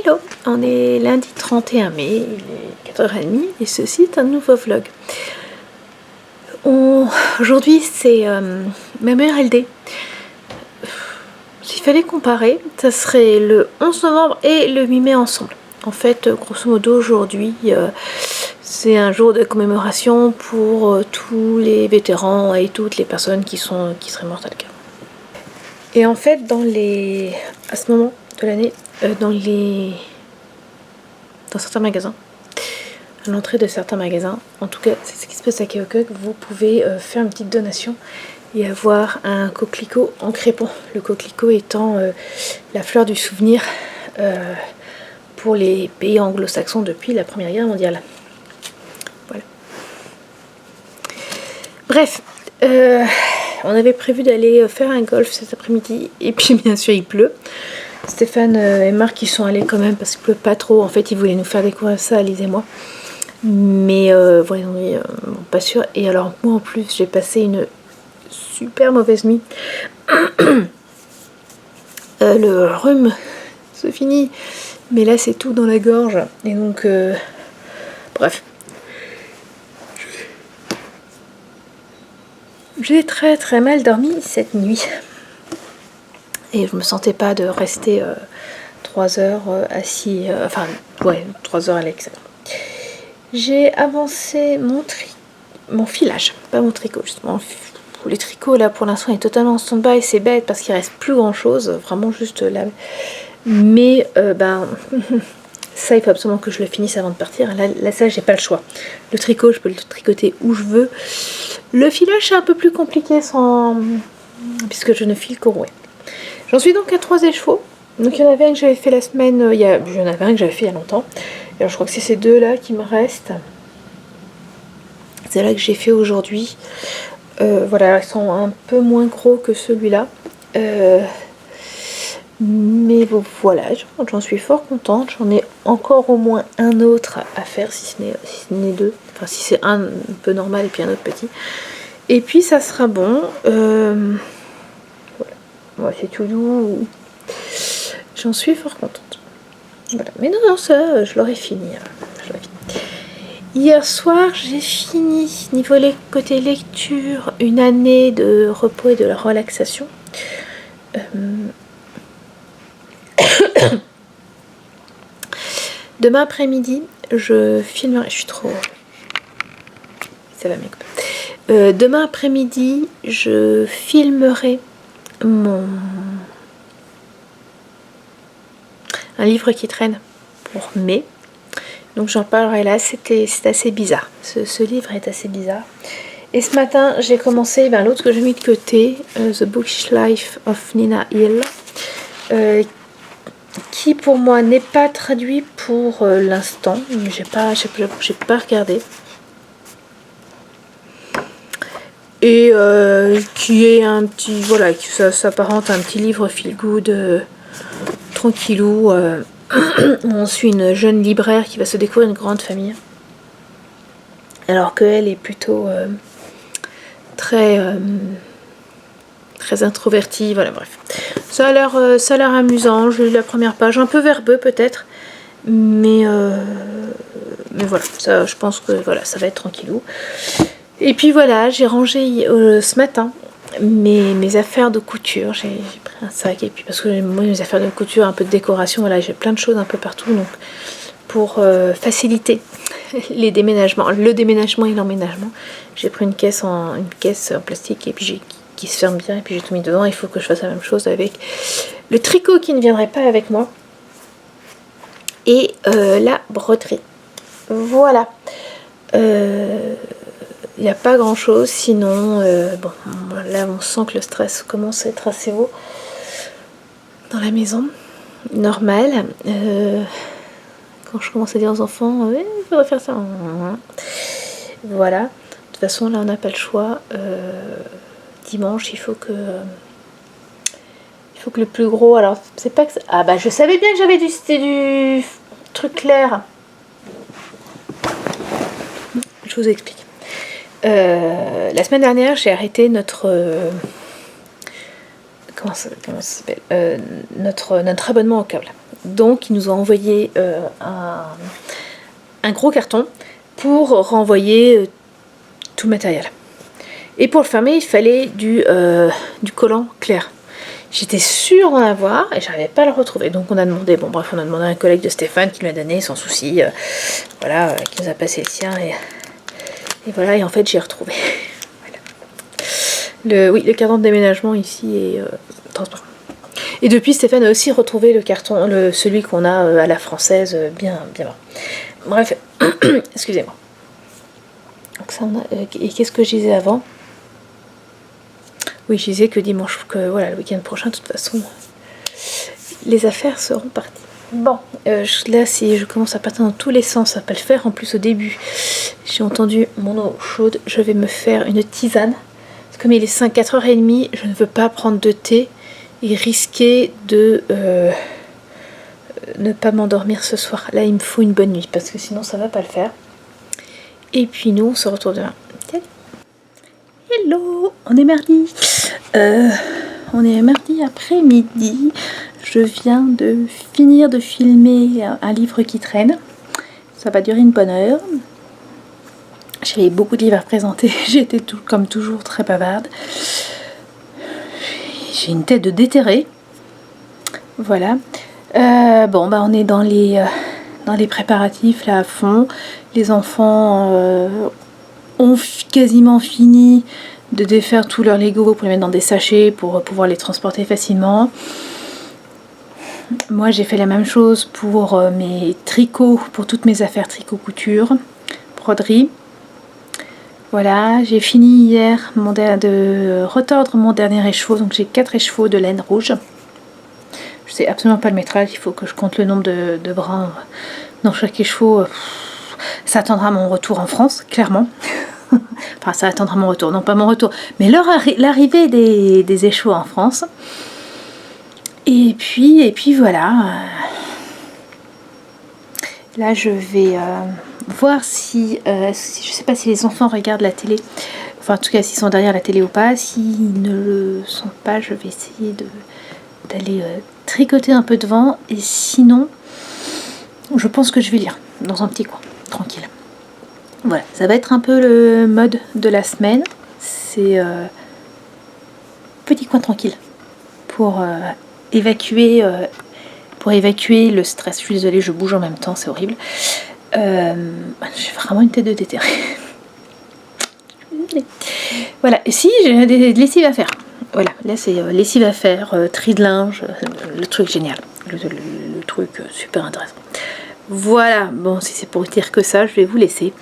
Hello, on est lundi 31 mai, il est 4h30 et ceci est un nouveau vlog. Aujourd'hui c'est ma meilleure LD. S'il fallait comparer, ça serait le 11 novembre et le 8 mai ensemble. En fait, grosso modo, aujourd'hui, c'est un jour de commémoration pour tous les vétérans et toutes les personnes qui seraient mortes à la guerre. Et en fait, à ce moment de l'année, dans certains magasins, à l'entrée de certains magasins, en tout cas, c'est ce qui se passe à Keokuk, vous pouvez faire une petite donation et avoir un coquelicot en crépon. Le coquelicot étant la fleur du souvenir pour les pays anglo-saxons depuis la Première Guerre mondiale. Voilà. Bref, on avait prévu d'aller faire un golf cet après-midi et puis bien sûr il pleut. Stéphane et Marc ils sont allés quand même parce qu'il pleut pas trop. En fait ils voulaient nous faire découvrir ça, Alice et moi. Mais voilà, pas sûr. Et alors moi en plus j'ai passé une super mauvaise nuit. Le rhume se finit. Mais là c'est tout dans la gorge. Et donc bref. J'ai très très mal dormi cette nuit. Et je me sentais pas de rester 3 heures assis. Enfin, ouais, 3 heures à l'extérieur. J'ai avancé mon filage, pas mon tricot justement. Les tricots là pour l'instant est totalement en stand-by, c'est bête parce qu'il reste plus grand chose, vraiment juste là. Mais ça il faut absolument que je le finisse avant de partir. Là ça j'ai pas le choix. Le tricot je peux le tricoter où je veux. Le filage c'est un peu plus compliqué puisque je ne file qu'au rouet. J'en suis donc à 3 écheveaux. Donc il y en avait un que j'avais fait la semaine, il y en avait un que j'avais fait il y a longtemps. Alors je crois que c'est ces deux là qui me restent. C'est là que j'ai fait aujourd'hui. Voilà, ils sont un peu moins gros que celui-là. Mais bon, voilà, j'en suis fort contente. J'en ai encore au moins un autre à faire, si ce n'est deux. Enfin, si c'est un peu normal et puis un autre petit. Et puis ça sera bon. Voilà, c'est tout doux. J'en suis fort contente. Voilà. Mais non, ça, je l'aurais fini. Hier soir, j'ai fini, côté lecture, une année de repos et de la relaxation. Demain après-midi, je filmerai. Je suis trop. Ça va mieux. Demain après-midi, je filmerai un livre qui traîne pour mai. Donc j'en parlerai là, c'est assez bizarre. Ce livre est assez bizarre. Et ce matin, j'ai commencé l'autre que j'ai mis de côté, The Bookish Life of Nina Hill, qui pour moi n'est pas traduit pour l'instant. J'ai pas regardé. Et qui est un petit, voilà, qui s'apparente à un petit livre feel good, tranquillou. On suit une jeune libraire qui va se découvrir une grande famille. Alors qu'elle est plutôt très introvertie. Voilà, bref. Ça a l'air amusant. J'ai lu la première page. Un peu verbeux peut-être. Mais voilà. Ça, je pense que voilà, ça va être tranquillou. Et puis voilà, j'ai rangé ce matin mes affaires de couture. J'ai pris un sac et puis parce que moi mes affaires de couture, un peu de décoration, voilà, j'ai plein de choses un peu partout, donc pour faciliter le déménagement et l'emménagement, j'ai pris une caisse en plastique et puis qui se ferme bien et puis j'ai tout mis dedans. Il faut que je fasse la même chose avec le tricot qui ne viendrait pas avec moi et la broderie. Voilà. Il n'y a pas grand chose, sinon bon, là on sent que le stress commence à être assez haut dans la maison, normal. Quand je commence à dire aux enfants, il faudrait faire ça. Voilà, de toute façon là on n'a pas le choix. Dimanche il faut que le plus gros, alors c'est pas que ah bah je savais bien que j'avais du truc clair. Je vous explique. La semaine dernière, j'ai arrêté notre comment ça s'appelle, notre abonnement au câble. Donc ils nous ont envoyé un gros carton pour renvoyer tout le matériel. Et pour le fermer, il fallait du collant clair. J'étais sûre d'en avoir et j'arrivais pas à le retrouver. Donc on a demandé, bon bref, on a demandé à un collègue de Stéphane qui lui a donné sans souci, voilà, qui nous a passé le sien et voilà, et en fait j'ai retrouvé. Voilà. Oui, le carton de déménagement ici est transparent. Et depuis, Stéphane a aussi retrouvé le carton, celui qu'on a à la française, bien bas. Bref, excusez-moi. Donc ça, et qu'est-ce que je disais avant? Oui, je disais que dimanche, que voilà, le week-end prochain, de toute façon, les affaires seront parties. Bon, là, si je commence à partir dans tous les sens, ça va pas le faire. En plus, au début, j'ai entendu mon eau chaude. Je vais me faire une tisane. Parce que comme il est 4h30, je ne veux pas prendre de thé et risquer de ne pas m'endormir ce soir. Là, il me faut une bonne nuit parce que sinon, ça va pas le faire. Et puis, nous, on se retrouve demain. Hello, on est mardi. On est mardi après-midi. Je viens de finir de filmer un livre qui traîne. Ça va durer une bonne heure. J'avais beaucoup de livres à présenter. J'étais comme toujours très bavarde. J'ai une tête de déterrée. Voilà. Bon, bah on est dans les préparatifs là à fond. Les enfants ont quasiment fini de défaire tous leurs Lego pour les mettre dans des sachets pour pouvoir les transporter facilement. Moi j'ai fait la même chose pour mes tricots, pour toutes mes affaires tricot couture, broderie. Voilà, j'ai fini hier de retordre mon dernier écheveau, donc j'ai 4 écheveaux de laine rouge. Je sais absolument pas le métrage, il faut que je compte le nombre de brins dans chaque écheveau. Ça attendra mon retour en France, clairement. Enfin, ça attendra mon retour, non pas mon retour, mais l'arrivée des écheveaux en France. Et puis voilà. Là, je vais voir si je sais pas si les enfants regardent la télé. Enfin, en tout cas, s'ils sont derrière la télé ou pas. S'ils ne le sont pas, je vais essayer d'aller tricoter un peu devant. Et sinon, je pense que je vais lire dans un petit coin, tranquille. Voilà, ça va être un peu le mode de la semaine. C'est petit coin tranquille pour évacuer le stress. Je suis désolée, je bouge en même temps, c'est horrible. J'ai vraiment une tête de déterré. Voilà, si j'ai des lessives à faire. Voilà, là c'est lessive à faire, tri de linge, le truc génial, le truc super intéressant. Voilà, bon, si c'est pour dire que ça, je vais vous laisser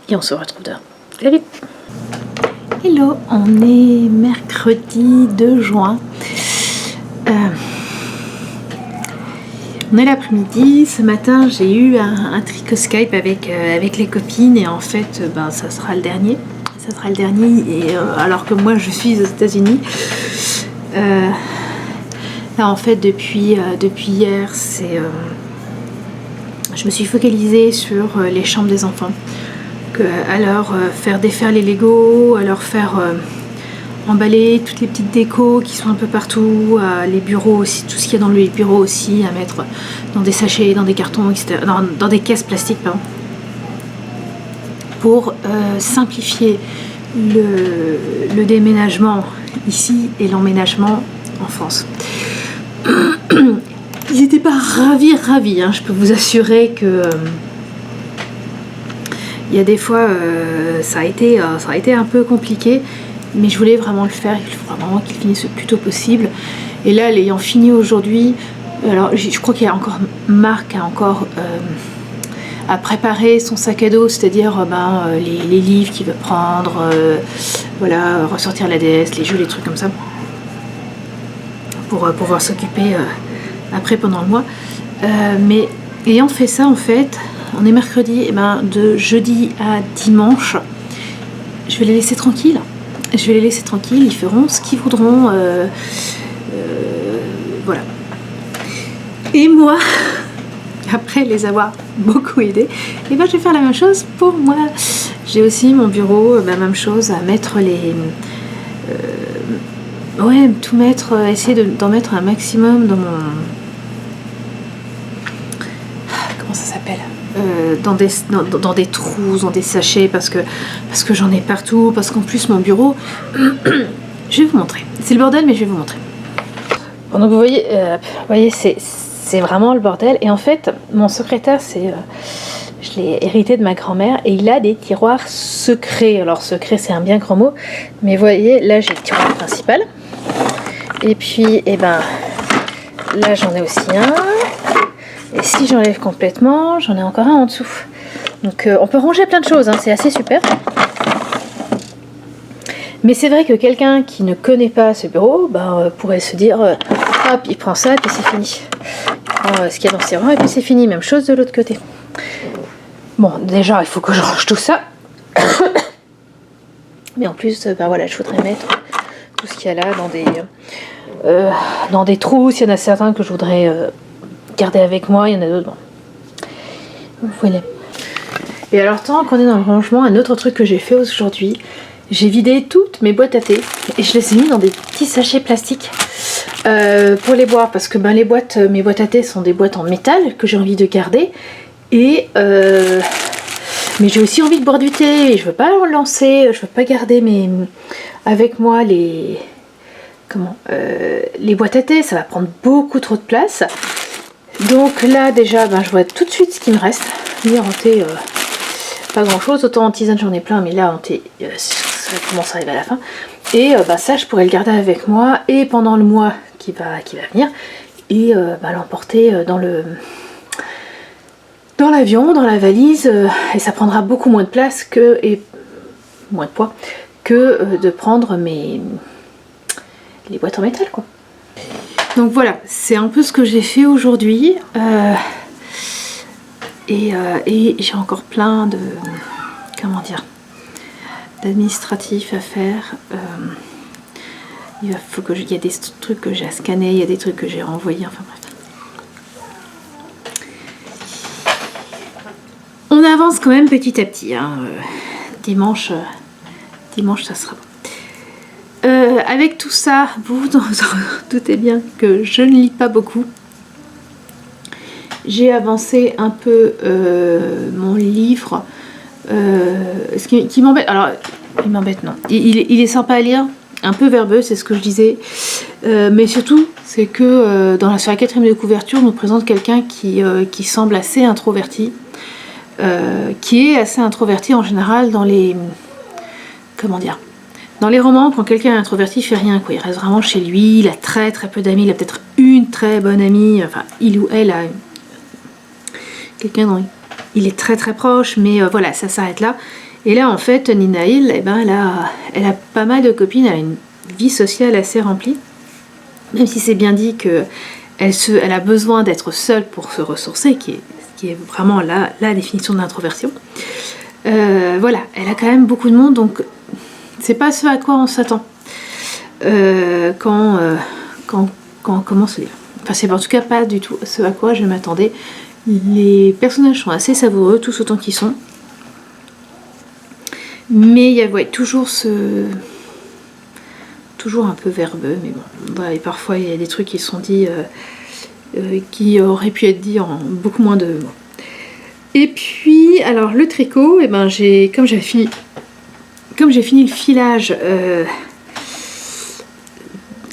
et on se retrouve demain. À vite. Hello, on est mercredi 2 juin. On est l'après-midi. Ce matin, j'ai eu un tricot Skype avec les copines et en fait, ça sera le dernier. Ça sera le dernier et alors que moi, je suis aux États-Unis. Là, en fait, depuis hier, je me suis focalisée sur les chambres des enfants. À leur faire défaire les Lego, à leur faire emballer toutes les petites décos qui sont un peu partout, les bureaux aussi, tout ce qu'il y a dans les bureaux aussi, à mettre dans des sachets, dans des cartons, etc., dans des caisses plastiques, pardon, pour simplifier le déménagement ici et l'emménagement en France. Ils n'étaient pas ravis, hein, je peux vous assurer que il y a des fois ça a été un peu compliqué, mais je voulais vraiment le faire, il faut vraiment qu'il finisse le plus tôt possible. Et là, l'ayant fini aujourd'hui, alors je crois qu'il y a encore Marc à préparer son sac à dos, c'est-à-dire les livres qu'il veut prendre, voilà, ressortir la DS, les jeux, les trucs comme ça, pour pouvoir s'occuper après pendant le mois. Mais ayant fait ça, en fait, on est mercredi, de jeudi à dimanche, je vais les laisser tranquilles. Ils feront ce qu'ils voudront. Voilà. Et moi, après les avoir beaucoup aidés, je vais faire la même chose pour moi. J'ai aussi mon bureau, même chose, à mettre tout mettre, essayer d'en mettre un maximum s'appelle, dans des trous, dans des sachets, parce que j'en ai partout, parce qu'en plus mon bureau, je vais vous montrer. C'est le bordel, mais je vais vous montrer. Bon, donc vous voyez, c'est vraiment le bordel. Et en fait, mon secrétaire, je l'ai hérité de ma grand-mère, et il a des tiroirs secrets. Alors secret, c'est un bien grand mot, mais vous voyez, là j'ai le tiroir principal. Et puis, eh ben, là j'en ai aussi un. Et si j'enlève complètement, j'en ai encore un en dessous. Donc on peut ranger plein de choses, hein, c'est assez super. Mais c'est vrai que quelqu'un qui ne connaît pas ce bureau pourrait se dire hop, il prend ça et puis c'est fini. Il prend ce qu'il y a dans ses rangs et puis c'est fini. Même chose de l'autre côté. Bon, déjà il faut que je range tout ça. Mais en plus, voilà, je voudrais mettre tout ce qu'il y a là dans des trous. S'il y en a certains que je voudrais garder avec moi, il y en a d'autres. Bon. Vous voyez. Et alors, tant qu'on est dans le rangement, un autre truc que j'ai fait aujourd'hui, j'ai vidé toutes mes boîtes à thé et je les ai mis dans des petits sachets plastiques pour les boire, parce que mes boîtes à thé sont des boîtes en métal que j'ai envie de garder, et mais j'ai aussi envie de boire du thé et je veux pas le lancer, je veux pas garder avec moi les boîtes à thé, ça va prendre beaucoup trop de place. Donc là déjà je vois tout de suite ce qui me reste. En thé, pas grand chose, autant en tisane j'en ai plein, mais là en thé ça commence à arriver à la fin. Et ça je pourrais le garder avec moi et pendant le mois qui va venir, et l'emporter dans l'avion, dans la valise, et ça prendra beaucoup moins de place et moins de poids que de prendre les boîtes en métal, quoi. Donc voilà, c'est un peu ce que j'ai fait aujourd'hui, et j'ai encore plein de d'administratifs à faire. Il y a des trucs que j'ai à scanner, il y a des trucs que j'ai renvoyés, enfin bref. On avance quand même petit à petit, hein. Dimanche ça sera bon. Avec tout ça, vous vous doutez bien que je ne lis pas beaucoup. J'ai avancé un peu mon livre, ce qui m'embête. Alors, il m'embête, non. Il est sympa à lire, un peu verbeux, c'est ce que je disais. Mais surtout, c'est que sur la 4e de couverture, on nous présente quelqu'un qui semble assez introverti. Qui est assez introverti en général dans les romans. Quand quelqu'un est introverti, il fait rien, quoi. Il reste vraiment chez lui, il a très très peu d'amis, il a peut-être une très bonne amie, enfin il ou elle a quelqu'un dont il est très très proche, mais voilà, ça s'arrête là. Et là en fait Nina Hill, elle a pas mal de copines, elle a une vie sociale assez remplie, même si c'est bien dit que elle a besoin d'être seule pour se ressourcer, qui est vraiment la définition de l'introversion. Voilà, elle a quand même beaucoup de monde, donc c'est pas ce à quoi on s'attend quand on commence le livre. Enfin, c'est en tout cas pas du tout ce à quoi je m'attendais. Les personnages sont assez savoureux, tous autant qu'ils sont. Mais il y a toujours toujours un peu verbeux, mais bon. Voilà, et parfois il y a des trucs qui sont dits qui auraient pu être dits en beaucoup moins de mots. Et puis, alors le tricot, comme j'ai fini le filage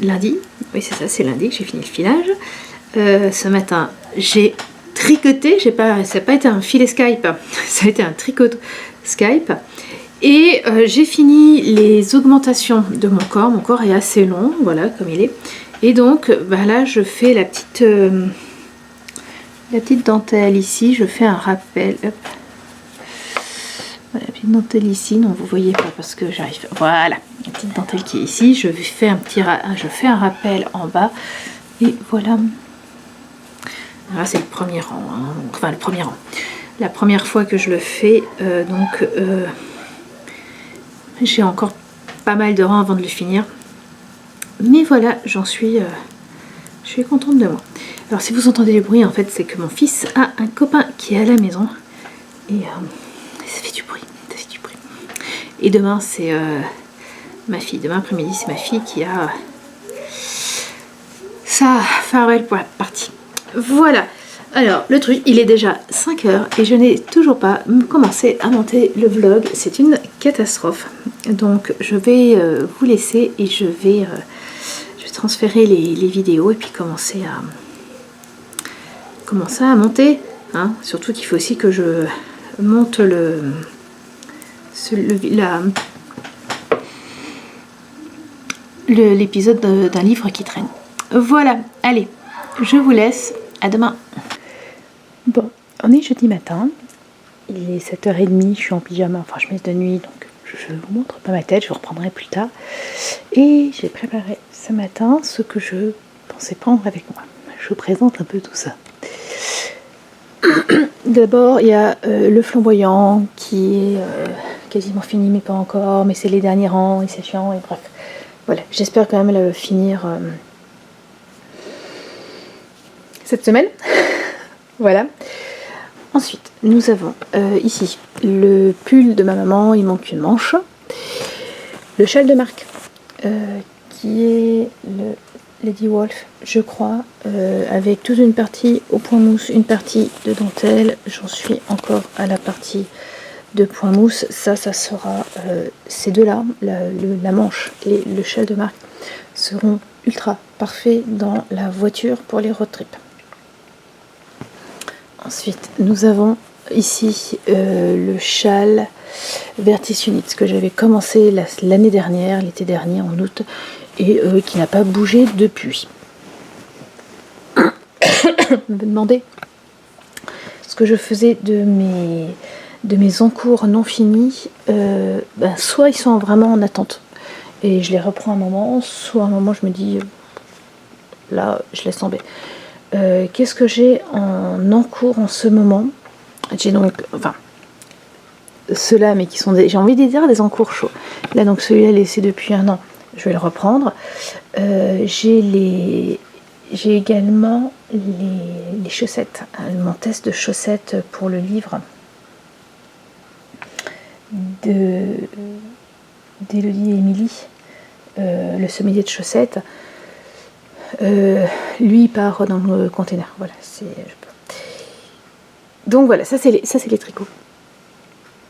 lundi, oui c'est ça, c'est lundi que j'ai fini le filage. Ce matin, j'ai tricoté, ça n'a pas été un filet Skype, ça a été un tricot Skype. Et j'ai fini les augmentations de mon corps. Mon corps est assez long, voilà comme il est. Et donc là je fais la petite dentelle ici, je fais un rappel. Hop. Voilà, la petite dentelle ici, non vous voyez pas parce que j'arrive. Voilà, la petite dentelle qui est ici, je fais un rappel en bas. Et voilà. Là c'est le premier rang, hein. Enfin le premier rang. La première fois que je le fais, j'ai encore pas mal de rangs avant de le finir. Mais voilà, je suis contente de moi. Alors si vous entendez les bruits, en fait c'est que mon fils a un copain qui est à la maison. Et ça fait du bruit, Et demain c'est ma fille. Demain après-midi c'est ma fille qui a sa farewell pour la partie. Voilà. Alors, le truc, il est déjà 5 heures et je n'ai toujours pas commencé à monter le vlog. C'est une catastrophe. Donc, je vais vous laisser et je vais transférer les vidéos et puis commencer à monter. Hein. Surtout qu'il faut aussi que je monte l'épisode d'un livre qui traîne. Voilà, allez, je vous laisse. À demain. Bon, on est jeudi matin, il est 7h30, je suis en pyjama, enfin je mets de nuit, donc je vous montre pas ma tête, je vous reprendrai plus tard. Et j'ai préparé ce matin ce que je pensais prendre avec moi. Je vous présente un peu tout ça. D'abord, il y a le flamboyant qui est quasiment fini, mais pas encore, mais c'est les derniers rangs et c'est chiant, et bref. Voilà, j'espère quand même le finir cette semaine. Voilà. Ensuite, nous avons ici le pull de ma maman, il manque une manche. Le châle de marque, qui est le Lady Wolf, je crois, avec toute une partie au point mousse, une partie de dentelle. J'en suis encore à la partie de point mousse. Ça sera ces deux-là, la manche et le châle de marque, seront ultra parfaits dans la voiture pour les road trips. Ensuite, nous avons ici le châle Vertis Unit que j'avais commencé l'année dernière, l'été dernier en août, et qui n'a pas bougé depuis. On me demandait ce que je faisais de mes encours non finis. Soit ils sont vraiment en attente et je les reprends un moment, soit à un moment je me dis là je laisse tomber. Qu'est-ce que j'ai en encours en ce moment? J'ai donc, enfin, ceux-là, mais qui sont j'ai envie de dire des encours chauds. Là, donc celui-là laissé depuis 1 an, je vais le reprendre. J'ai également les chaussettes, mon test de chaussettes pour le livre d'Élodie et Émilie, le sommelier de chaussettes. Lui il part dans le container. Voilà, donc voilà, ça c'est les tricots.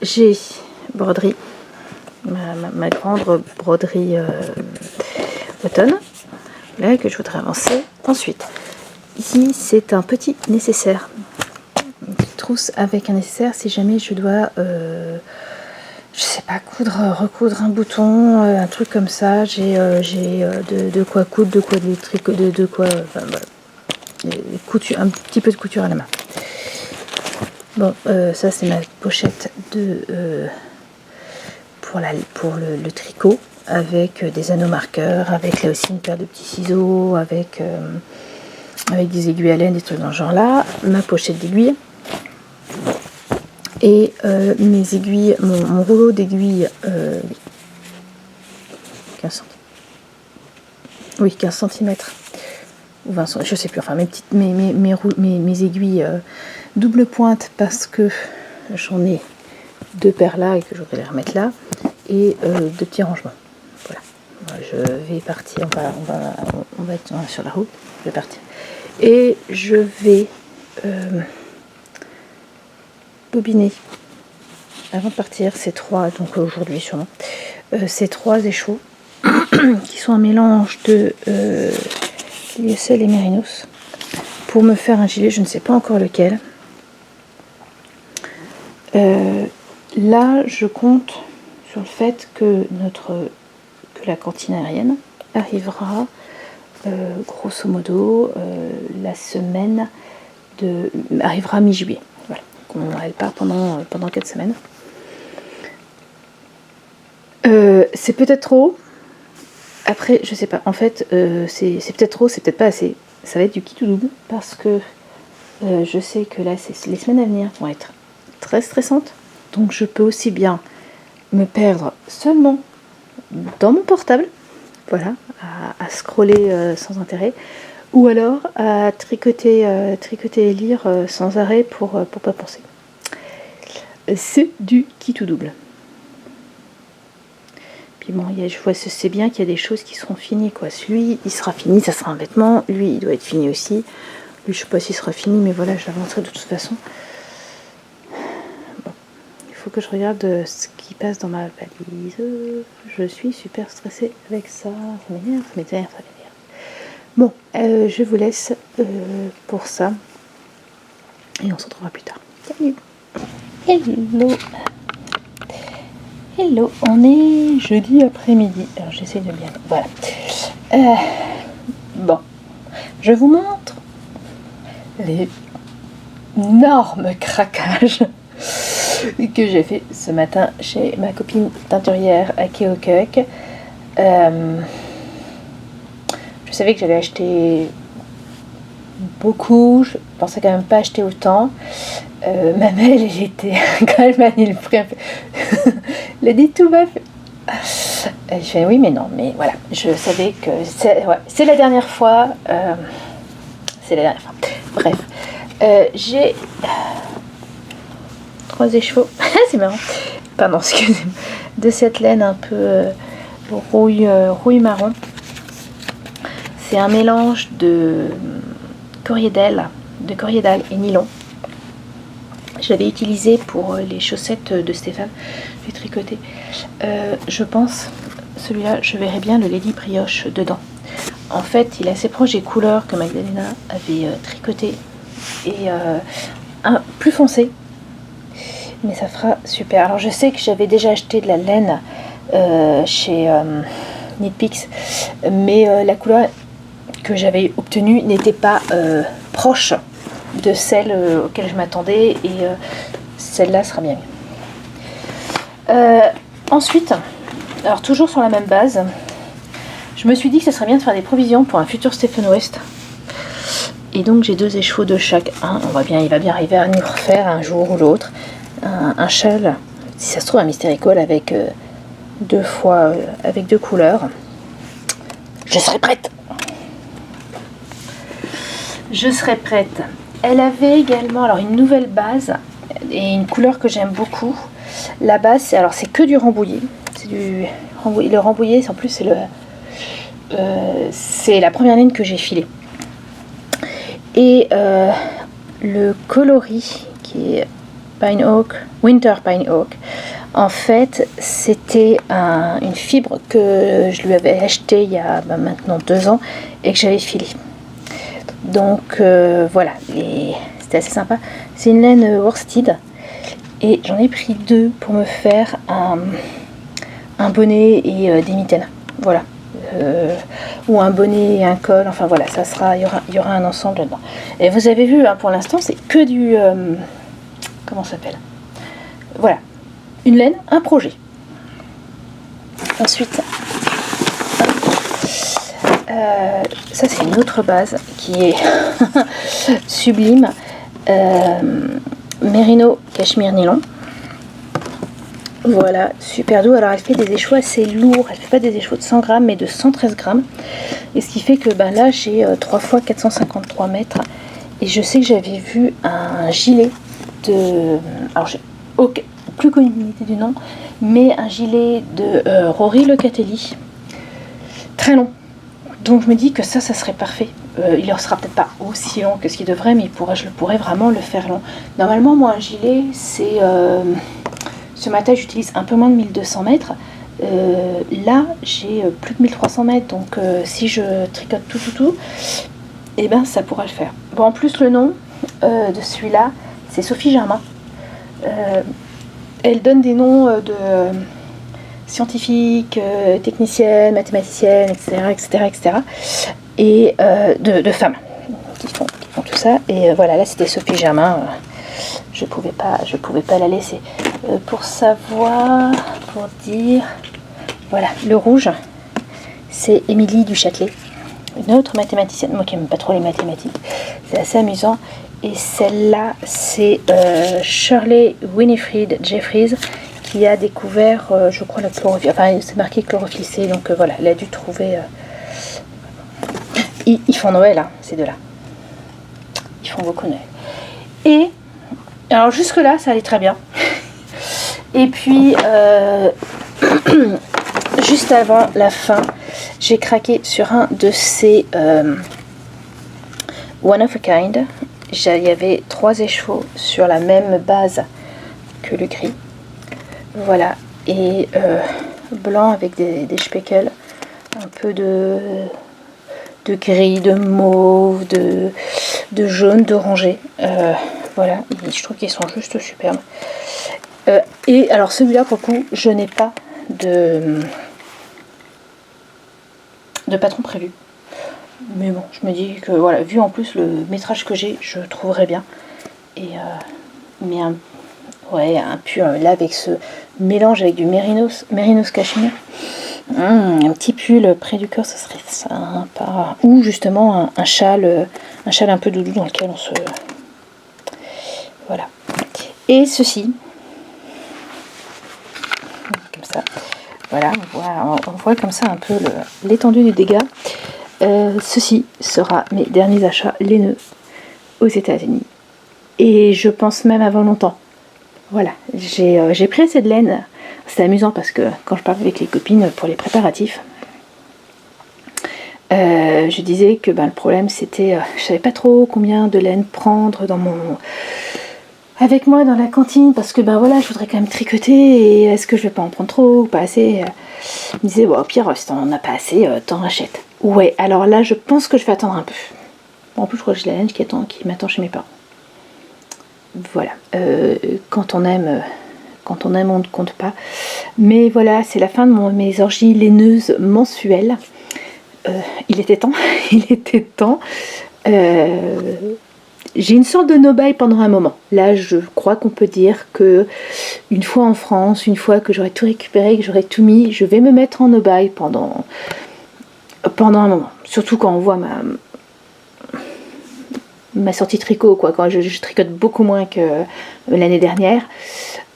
J'ai broderie, ma grande broderie automne, là que je voudrais avancer. Ensuite, ici c'est un petit nécessaire, une petite trousse avec un nécessaire si jamais je dois je sais pas, recoudre un bouton, un truc comme ça. J'ai de quoi coudre, de quoi des tricots, de quoi un petit peu de couture à la main. Bon, ça c'est ma pochette pour le tricot, avec des anneaux marqueurs, avec là aussi une paire de petits ciseaux, avec des aiguilles à laine, des trucs dans ce genre là. Ma pochette d'aiguilles. Et mes aiguilles, mon rouleau d'aiguilles 15 cm ou 20 cm, je sais plus, enfin mes aiguilles double pointe, parce que j'en ai 2 paires là et que je voudrais les remettre là, et 2 petits rangements. Voilà, je vais partir, on va être sur la route, je vais partir et je vais bobiner avant de partir ces 3, donc aujourd'hui sûrement, ces 3 échos qui sont un mélange de lyocell et mérinos pour me faire un gilet, je ne sais pas encore lequel. Là je compte sur le fait que la cantine aérienne arrivera grosso modo la semaine arrivera mi-juillet. Elle part pendant 4 semaines. C'est peut-être trop. Après, je sais pas. En fait, c'est peut-être trop, c'est peut-être pas assez. Ça va être du kit ou double, parce que je sais que là, les semaines à venir vont être très stressantes. Donc, je peux aussi bien me perdre seulement dans mon portable, voilà, à scroller sans intérêt, ou alors à tricoter et lire sans arrêt pour pas penser. C'est du kit ou double. Puis bon, je vois, c'est bien qu'il y a des choses qui seront finies, quoi. Celui, il sera fini, ça sera un vêtement. Lui, il doit être fini aussi. Lui, je sais pas s'il sera fini, mais voilà, je l'avancerai de toute façon. Bon. Il faut que je regarde ce qui passe dans ma valise. Je suis super stressée avec ça. Ça m'énerve, ça m'énerve, ça m'énerve. Bon, je vous laisse pour ça. Et on se retrouvera plus tard. Salut! Hello! Hello, on est jeudi après-midi. Alors j'essaie de bien... Voilà. Bon, je vous montre les énormes craquages que j'ai fait ce matin chez ma copine teinturière à Keokuk. Je savais que j'allais acheter beaucoup, je pensais quand même pas acheter autant. Ma mère, elle était quand elle m'a dit le prix, elle a dit tout va. Je fais oui mais non, mais voilà, je savais que c'est la dernière fois. C'est la dernière fois. Bref, j'ai 3 écheveaux. C'est marrant. Pardon, excusez-moi. De cette laine un peu rouille marron. C'est un mélange de coriandre et nylon. Je l'avais utilisé pour les chaussettes de Stéphane. J'ai tricoté. Je pense, celui-là, je verrai bien le Lady Brioche dedans. En fait, il est assez proche des couleurs que Magdalena avait tricoté et plus foncé. Mais ça fera super. Alors, je sais que j'avais déjà acheté de la laine chez Knit Picks, mais la couleur que j'avais obtenue n'était pas proche de celle auquel je m'attendais et celle-là sera bien mieux. Ensuite, alors toujours sur la même base, je me suis dit que ce serait bien de faire des provisions pour un futur Stephen West. Et donc j'ai 2 écheveaux de chaque. Il va bien arriver à nous refaire un jour ou l'autre un châle, si ça se trouve un Mystericall avec 2 fois avec 2 couleurs. Je serai prête. Je serai prête. Elle avait également alors une nouvelle base et une couleur que j'aime beaucoup. La base, c'est que du Rambouillet. C'est du Rambouillet. Le Rambouillet, en plus, c'est la première ligne que j'ai filée. Et le coloris qui est Pine Oak, Winter Pine Oak, en fait, c'était une fibre que je lui avais achetée il y a maintenant 2 ans et que j'avais filée. Donc voilà, c'était assez sympa. C'est une laine worsted et j'en ai pris 2 pour me faire un bonnet et des mitaines. Voilà. Ou un bonnet et un col, enfin voilà, il y aura un ensemble là-dedans. Et vous avez vu, pour l'instant, c'est que du... comment ça s'appelle? Voilà, une laine, un projet. Ensuite, ça c'est une autre base qui est sublime. Merino Cachemire Nylon. Voilà, super doux. Alors elle fait des écheveaux assez lourds. Elle fait pas des écheveaux de 100 grammes mais de 113 grammes. Et ce qui fait que là j'ai 3 fois 453 mètres. Et je sais que j'avais vu un gilet de... Alors j'ai plus connu l'unité du nom, mais un gilet de Rory Locatelli. Très long. Donc je me dis que ça serait parfait. Il ne sera peut-être pas aussi long que ce qu'il devrait, mais je pourrais vraiment le faire long. Normalement, moi, un gilet, c'est... ce matin, j'utilise un peu moins de 1200 mètres. Là, j'ai plus de 1300 mètres. Donc, si je tricote tout, eh ben, ça pourra le faire. Bon, en plus, le nom de celui-là, c'est Sophie Germain. Elle donne des noms de... scientifiques, techniciennes, mathématiciennes, etc. Et de femmes qui font tout ça. Et voilà, là c'était Sophie Germain. Je pouvais pas la laisser. Pour savoir, pour dire, voilà, le rouge, c'est Émilie du Châtelet, une autre mathématicienne, moi qui n'aime pas trop les mathématiques. C'est assez amusant. Et celle-là, c'est Shirley Winifred Jeffries, qui a découvert, je crois, la chlorophylle. Enfin, c'est marqué chlorophylle C, donc voilà, elle a dû trouver. Ils font Noël, hein, ces deux-là. Ils font beaucoup Noël. Et, alors jusque-là, ça allait très bien. Et puis, juste avant la fin, j'ai craqué sur un de ces One of a Kind. Il y avait 3 écheveaux sur la même base que le gris. Voilà. Et blanc avec des speckles, un peu de gris, de mauve, de jaune, d'orangé. Voilà, et je trouve qu'ils sont juste superbes. Et alors celui-là, pour le coup, je n'ai pas de patron prévu. Mais bon, je me dis que voilà, vu en plus le métrage que j'ai, je trouverais bien. Et mais un pull là avec ce mélange avec du mérinos cachemire. Un petit pull près du corps, ça serait sympa. Ou justement un châle un peu doudou dans lequel on se... Voilà. Et ceci, comme ça, voilà, on voit comme ça un peu l'étendue du dégât. Ceci sera mes derniers achats laineux aux États-Unis. Et je pense même avant longtemps. Voilà, j'ai pris assez de laine. C'est amusant parce que quand je parle avec les copines pour les préparatifs, je disais que le problème c'était, je savais pas trop combien de laine prendre avec moi dans la cantine parce que voilà, je voudrais quand même tricoter et est-ce que je vais pas en prendre trop ou pas assez. Je me disais au pire si t'en as pas assez, t'en rachètes. Ouais, alors là je pense que je vais attendre un peu. En plus je crois que j'ai la laine qui m'attend chez mes parents. Voilà, quand on aime on ne compte pas. Mais voilà, c'est la fin de mes orgies laineuses mensuelles. Il était temps, il était temps. J'ai une sorte de no-buy pendant un moment. Là, je crois qu'on peut dire que une fois en France, une fois que j'aurai tout récupéré, que j'aurai tout mis, je vais me mettre en no-buy pendant un moment. Surtout quand on voit ma sortie tricot, quoi, quand je tricote beaucoup moins que l'année dernière.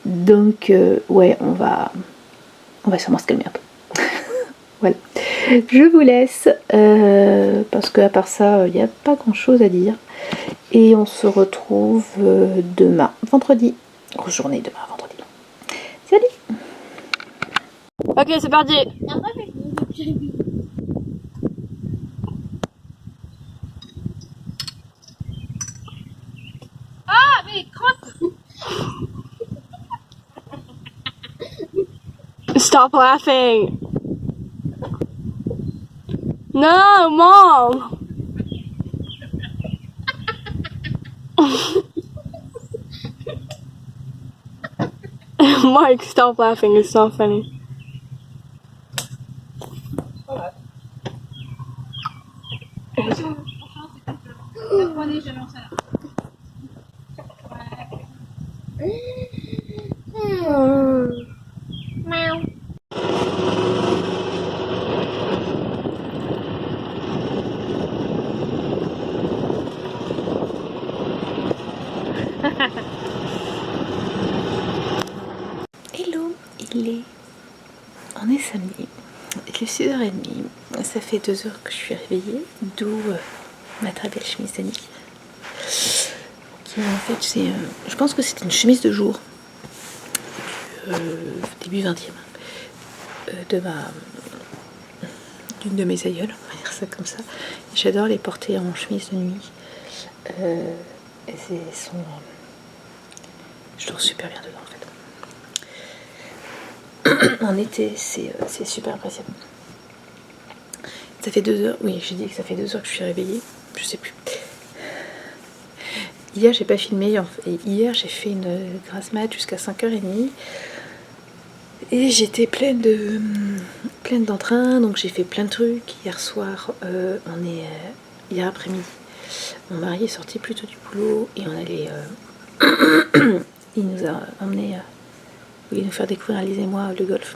Donc, ouais, on va sûrement se calmer un peu. Voilà. Je vous laisse, parce qu'à part ça, il n'y a pas grand chose à dire. Et on se retrouve demain, vendredi. Grosse journée demain, vendredi. Salut! Ok, c'est parti! Ah, mais crotte! Stop laughing! No, Mom! Mike, stop laughing, it's not funny. Hello, on est samedi, il est 6h30, ça fait 2 heures que je suis réveillée, d'où ma très belle chemise d'Annie. Qui en fait, je pense que c'est une chemise de jour, début 20e, d'une de mes aïeules, on va dire ça comme ça. J'adore les porter en chemise de nuit. Je dors super bien dedans en fait. En été, c'est super appréciable. Ça fait 2 heures, oui, j'ai dit que ça fait 2 heures que je suis réveillée, je sais plus. Hier, j'ai pas filmé, et hier, j'ai fait une grasse mat jusqu'à 5h30. Et j'étais pleine d'entrain, donc j'ai fait plein de trucs. Hier soir, hier après-midi, mon mari est sorti plus tôt du boulot et on allait... il nous a emmenés, il voulait nous faire découvrir, Lise et moi, le golf.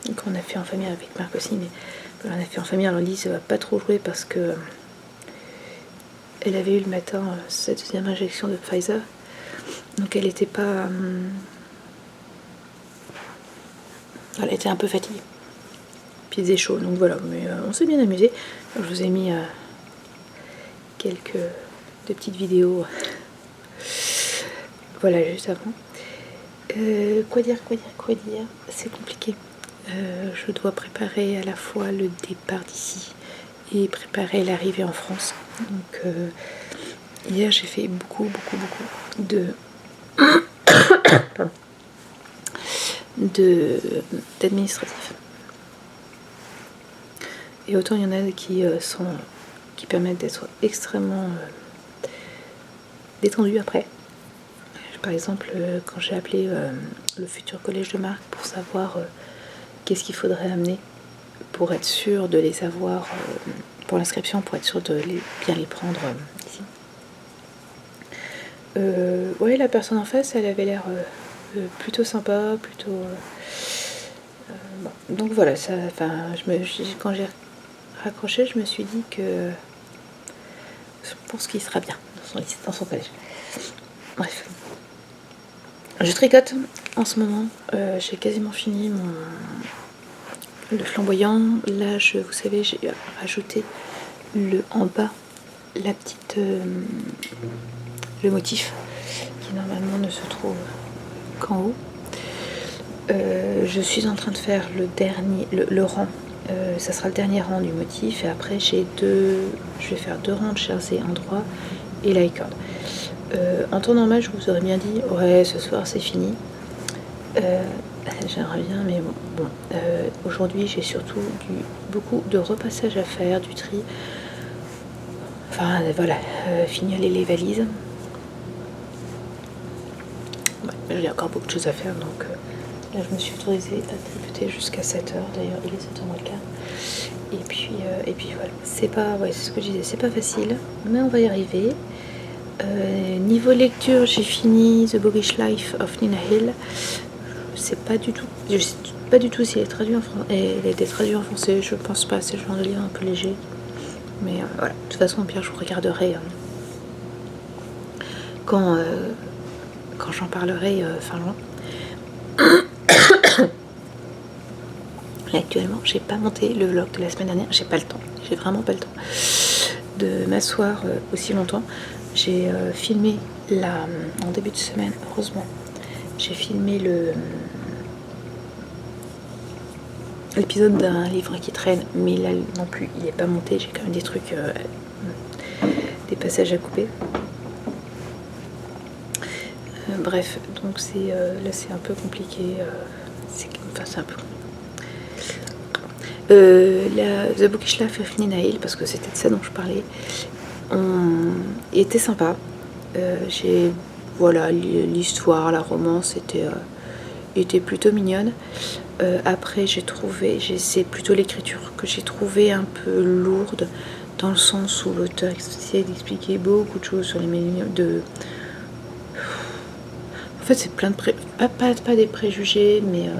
Donc on a fait en famille avec Marc aussi, mais on a fait en famille. Alors Lise va pas trop jouer parce que elle avait eu le matin sa 2e injection de Pfizer, donc elle était pas... elle était un peu fatiguée, puis il faisait chaud, donc voilà, mais on s'est bien amusé. Je vous ai mis quelques petites vidéos voilà, juste avant. Quoi dire, c'est compliqué. Je dois préparer à la fois le départ d'ici et préparer l'arrivée en France, donc Hier j'ai fait beaucoup de pardon, d'administratif. Et autant il y en a qui permettent d'être extrêmement détendu après. Par exemple, quand j'ai appelé le futur collège de Marc pour savoir qu'est-ce qu'il faudrait amener pour être sûr de les avoir pour l'inscription, pour être sûr de bien les prendre ici. Ouais, la personne en face, elle avait l'air plutôt sympa, plutôt... bon. Donc voilà, ça, quand j'ai raccroché, je me suis dit que je pense qu'il sera bien dans son collège. Bref. Je tricote en ce moment. J'ai quasiment fini le flamboyant. Là, vous savez, j'ai rajouté en bas le motif qui normalement ne se trouve qu'en haut. Je suis en train de faire le rang. Ça sera le dernier rang du motif et après je vais faire 2 rangs de jersey en droit et light-cord. En temps normal, je vous aurais bien dit ouais, ce soir c'est fini. J'aimerais bien, mais bon. Aujourd'hui, j'ai surtout beaucoup de repassage à faire, du tri. Enfin, voilà, fignoler les valises. Ouais, j'ai encore beaucoup de choses à faire, donc là, je me suis autorisée à tricoter jusqu'à 7h. D'ailleurs, il est 7h moins le quart. Et puis voilà. C'est ce que je disais, c'est pas facile, mais on va y arriver. Niveau lecture, j'ai fini The Bookish Life of Nina Hill. Je sais pas du tout s'il est traduit en français. Il a été traduit en français, je pense pas, c'est le genre de livre un peu léger. Mais voilà, de toute façon, au pire, je vous regarderai quand j'en parlerai fin juin. Et actuellement, j'ai pas monté le vlog de la semaine dernière, j'ai pas le temps, j'ai vraiment pas le temps de m'asseoir aussi longtemps. J'ai filmé en début de semaine, heureusement, j'ai filmé l'épisode d'un livre qui traîne, mais là non plus, il n'est pas monté, j'ai quand même des trucs, des passages à couper. Bref, donc là c'est un peu compliqué, c'est un peu... The Bookish Life of Nina Hill, parce que c'était de ça dont je parlais, était sympa. Voilà, l'histoire, la romance était plutôt mignonne. Après, c'est plutôt l'écriture que j'ai trouvé un peu lourde, dans le sens où l'auteur essaie d'expliquer beaucoup de choses sur les médiums de... En fait, c'est plein de pas des préjugés, mais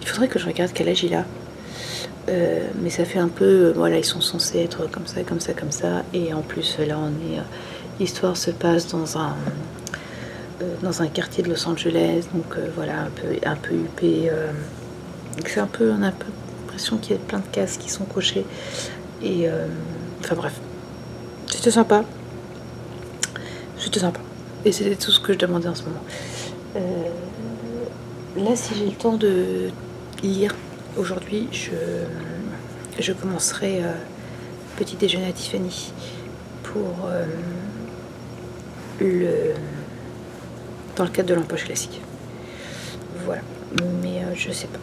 il faudrait que je regarde quel âge il a. Mais ça fait un peu, voilà, ils sont censés être comme ça, comme ça, comme ça, et en plus là l'histoire se passe dans un quartier de Los Angeles, donc voilà, un peu huppé, c'est on a un peu l'impression qu'il y a plein de cases qui sont cochées, et enfin bref, c'était sympa, et c'était tout ce que je demandais en ce moment. Là, si j'ai le temps de lire aujourd'hui, je commencerai Petit déjeuner à Tiffany pour dans le cadre de l'empoche classique. Voilà, mais je sais pas.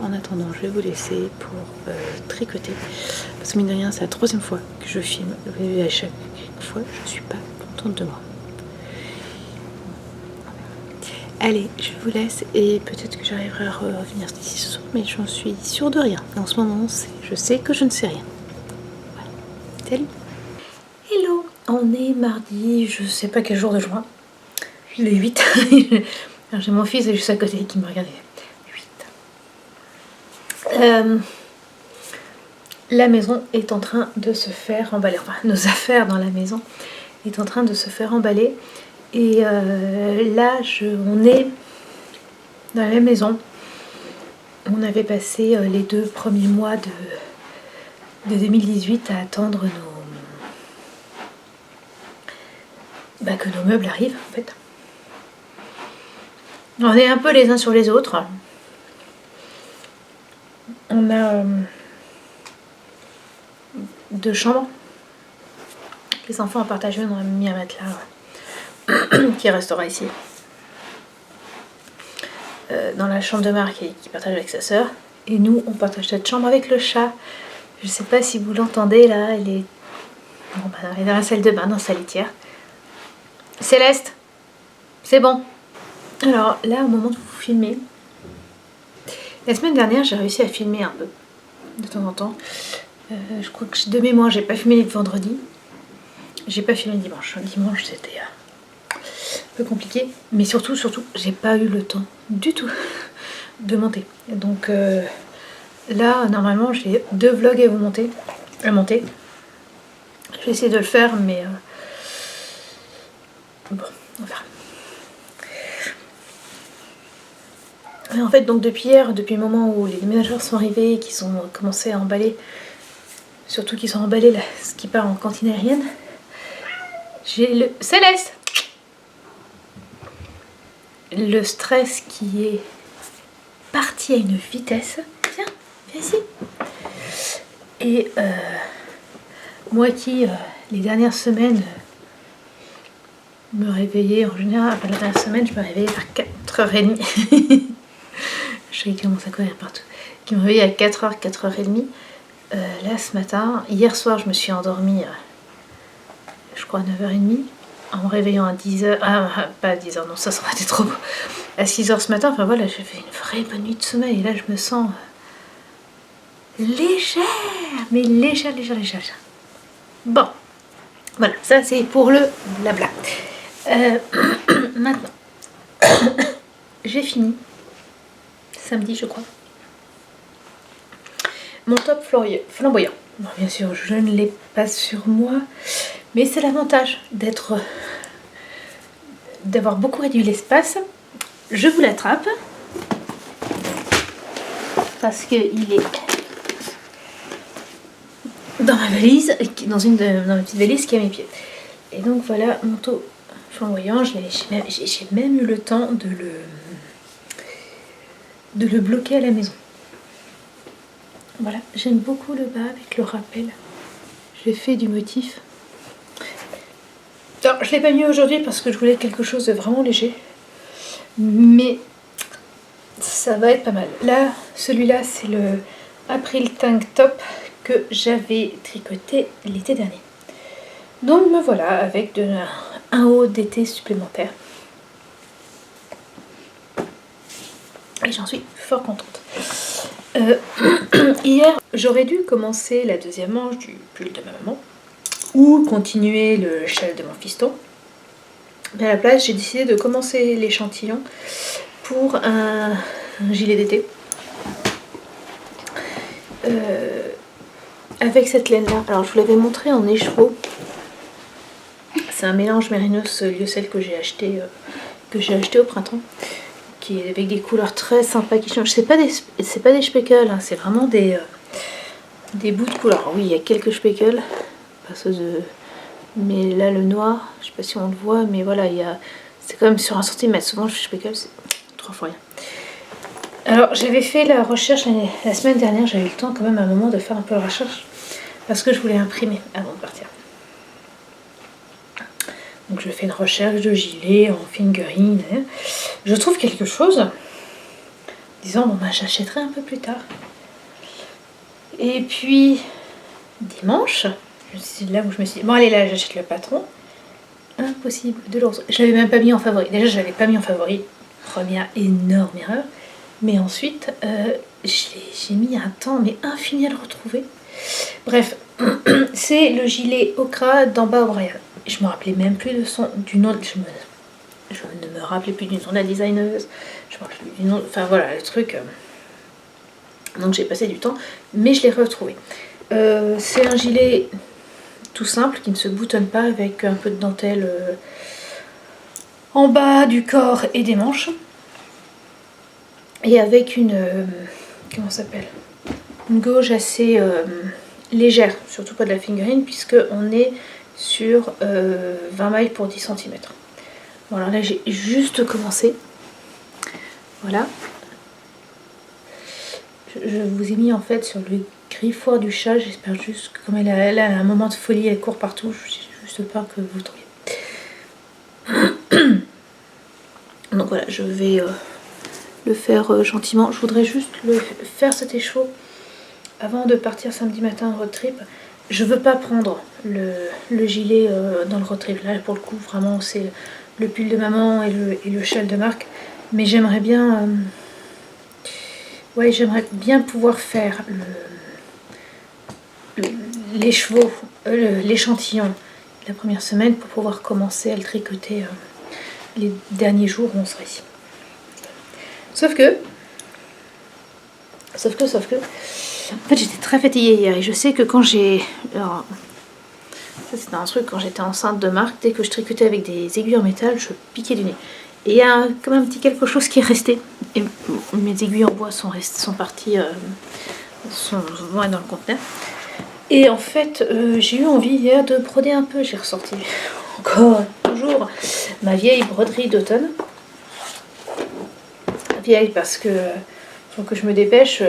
En attendant, je vais vous laisser pour tricoter, parce que mine de rien, c'est la 3e fois que je filme, et à chaque fois, je suis pas contente de moi. Allez, je vous laisse, et peut-être que j'arriverai à revenir d'ici ce soir, mais j'en suis sûre de rien. En ce moment, je sais que je ne sais rien. Voilà. Salut. Hello, on est mardi, je sais pas quel jour de juin. Le 8. Alors, j'ai mon fils juste à côté qui me regarde. 8. La maison est en train de se faire emballer. Enfin, nos affaires dans la maison est en train de se faire emballer. Et là, on est dans la maison. On avait passé les 2 premiers mois de 2018 à attendre que nos meubles arrivent, en fait. On est un peu les uns sur les autres. On a 2 chambres Les enfants ont partagé, on a mis un matelas qui restera ici. Dans la chambre de Marc qui partage avec sa sœur. Et nous, on partage cette chambre avec le chat. Je sais pas si vous l'entendez là, elle est... Bon, bah, elle est dans la salle de bain, dans sa litière. Céleste, c'est bon. Alors là, au moment de vous filmer, la semaine dernière, j'ai réussi à filmer un peu, de temps en temps. Je crois que de mémoire, j'ai pas filmé le vendredi. J'ai pas filmé dimanche. Dimanche, c'était un peu compliqué. Mais surtout, j'ai pas eu le temps du tout de monter. Donc là, normalement, j'ai 2 vlogs à monter. Je vais essayer de le faire, mais bon, on verra. Et en fait, donc depuis hier, depuis le moment où les déménageurs sont arrivés et qu'ils ont commencé à emballer, surtout qu'ils ont emballé là, ce qui part en cantine aérienne, j'ai le... Céleste! Le stress qui est parti à une vitesse. Viens, viens ici. Et moi qui, les dernières semaines, me réveillais en général, enfin la dernière semaine, je me réveillais vers 4h30. Je sais qu'il commence à courir partout. Qui me réveillait à 4h, 4h30. Là, ce matin, hier soir, je me suis endormie, je crois, à 9h30. En me réveillant à 10h, pas à 10h, non, ça aurait été trop beau. À 6h ce matin, enfin voilà, j'ai fait une vraie bonne nuit de sommeil. Et là, je me sens légère, mais légère. Bon, voilà, ça c'est pour le blabla. Maintenant, j'ai fini, samedi je crois, mon top flamboyant. Bon, bien sûr, je ne l'ai pas sur moi, mais c'est l'avantage d'avoir beaucoup réduit l'espace. Je vous l'attrape parce qu'il est dans ma valise, dans ma petite valise qui est à mes pieds. Et donc voilà, manteau flamboyant. J'ai même eu le temps de le bloquer à la maison. Voilà, j'aime beaucoup le bas avec le rappel. J'ai fait du motif. Alors, je ne l'ai pas mis aujourd'hui parce que je voulais quelque chose de vraiment léger. Mais ça va être pas mal. Là, celui-là, c'est le April Tank Top que j'avais tricoté l'été dernier. Donc me voilà avec un haut d'été supplémentaire. Et j'en suis fort contente. Hier, j'aurais dû commencer la deuxième manche du pull de ma maman ou continuer le châle de mon fiston. Mais à la place, j'ai décidé de commencer l'échantillon pour un gilet d'été. Avec cette laine-là. Alors, je vous l'avais montré en écheveau. C'est un mélange Mérinos Lyocell que j'ai acheté au printemps, qui est avec des couleurs très sympas qui changent. C'est pas des speckles, hein, c'est vraiment des bouts de couleur. Oui, il y a quelques speckles, mais là le noir, je sais pas si on le voit, mais voilà, c'est quand même sur 1 cm. Souvent, je speckle, c'est 3 fois rien. Alors, j'avais fait la recherche la semaine dernière, j'avais eu le temps quand même à un moment de faire un peu de recherche, parce que je voulais imprimer avant de partir. Donc je fais une recherche de gilet en fingering. Je trouve quelque chose, disant bon bah j'achèterai un peu plus tard. Et puis dimanche, c'est là où je me suis dit bon allez là j'achète le patron. Impossible de le retrouver. Je l'avais même pas mis en favori. Déjà je l'avais pas mis en favori. Première énorme erreur. Mais ensuite j'ai mis un temps mais infini à le retrouver. Bref, c'est le gilet Okra d'Amba O'Brien. Je me rappelais même plus du nom. Je ne me rappelais plus du nom de la designeuse. Je me rappelais plus du nom. Enfin voilà, le truc. Donc j'ai passé du temps, mais je l'ai retrouvé. C'est un gilet tout simple qui ne se boutonne pas, avec un peu de dentelle en bas du corps et des manches. Et avec une. Comment ça s'appelle ? Une gauge assez légère, surtout pas de la fingering, puisque on est sur 20 mailles pour 10 cm. Voilà, là j'ai juste commencé. Voilà. Je vous ai mis en fait sur le griffoir du chat. J'espère juste que comme elle a un moment de folie, elle court partout. plus de pain que vous voudriez. Donc voilà, je vais le faire gentiment. Je voudrais juste faire cet échaud avant de partir samedi matin en road trip. Je veux pas prendre le gilet dans le road trip. Là, pour le coup, vraiment, c'est le pull de maman et le châle de Marc. Mais j'aimerais bien... ouais, j'aimerais bien pouvoir faire l'échantillon la première semaine pour pouvoir commencer à le tricoter les derniers jours où on sera ici. Sauf que, en fait j'étais très fatiguée hier et je sais que quand j'ai... Alors, ça c'était un truc, quand j'étais enceinte de Marc, dès que je tricotais avec des aiguilles en métal, je piquais du nez. Et il y a comme un petit quelque chose qui est resté. Et mes aiguilles en bois sont parties sont loin dans le conteneur. Et en fait, j'ai eu envie hier de broder un peu. J'ai ressorti encore, toujours, ma vieille broderie d'automne. Vieille parce que faut que je me dépêche.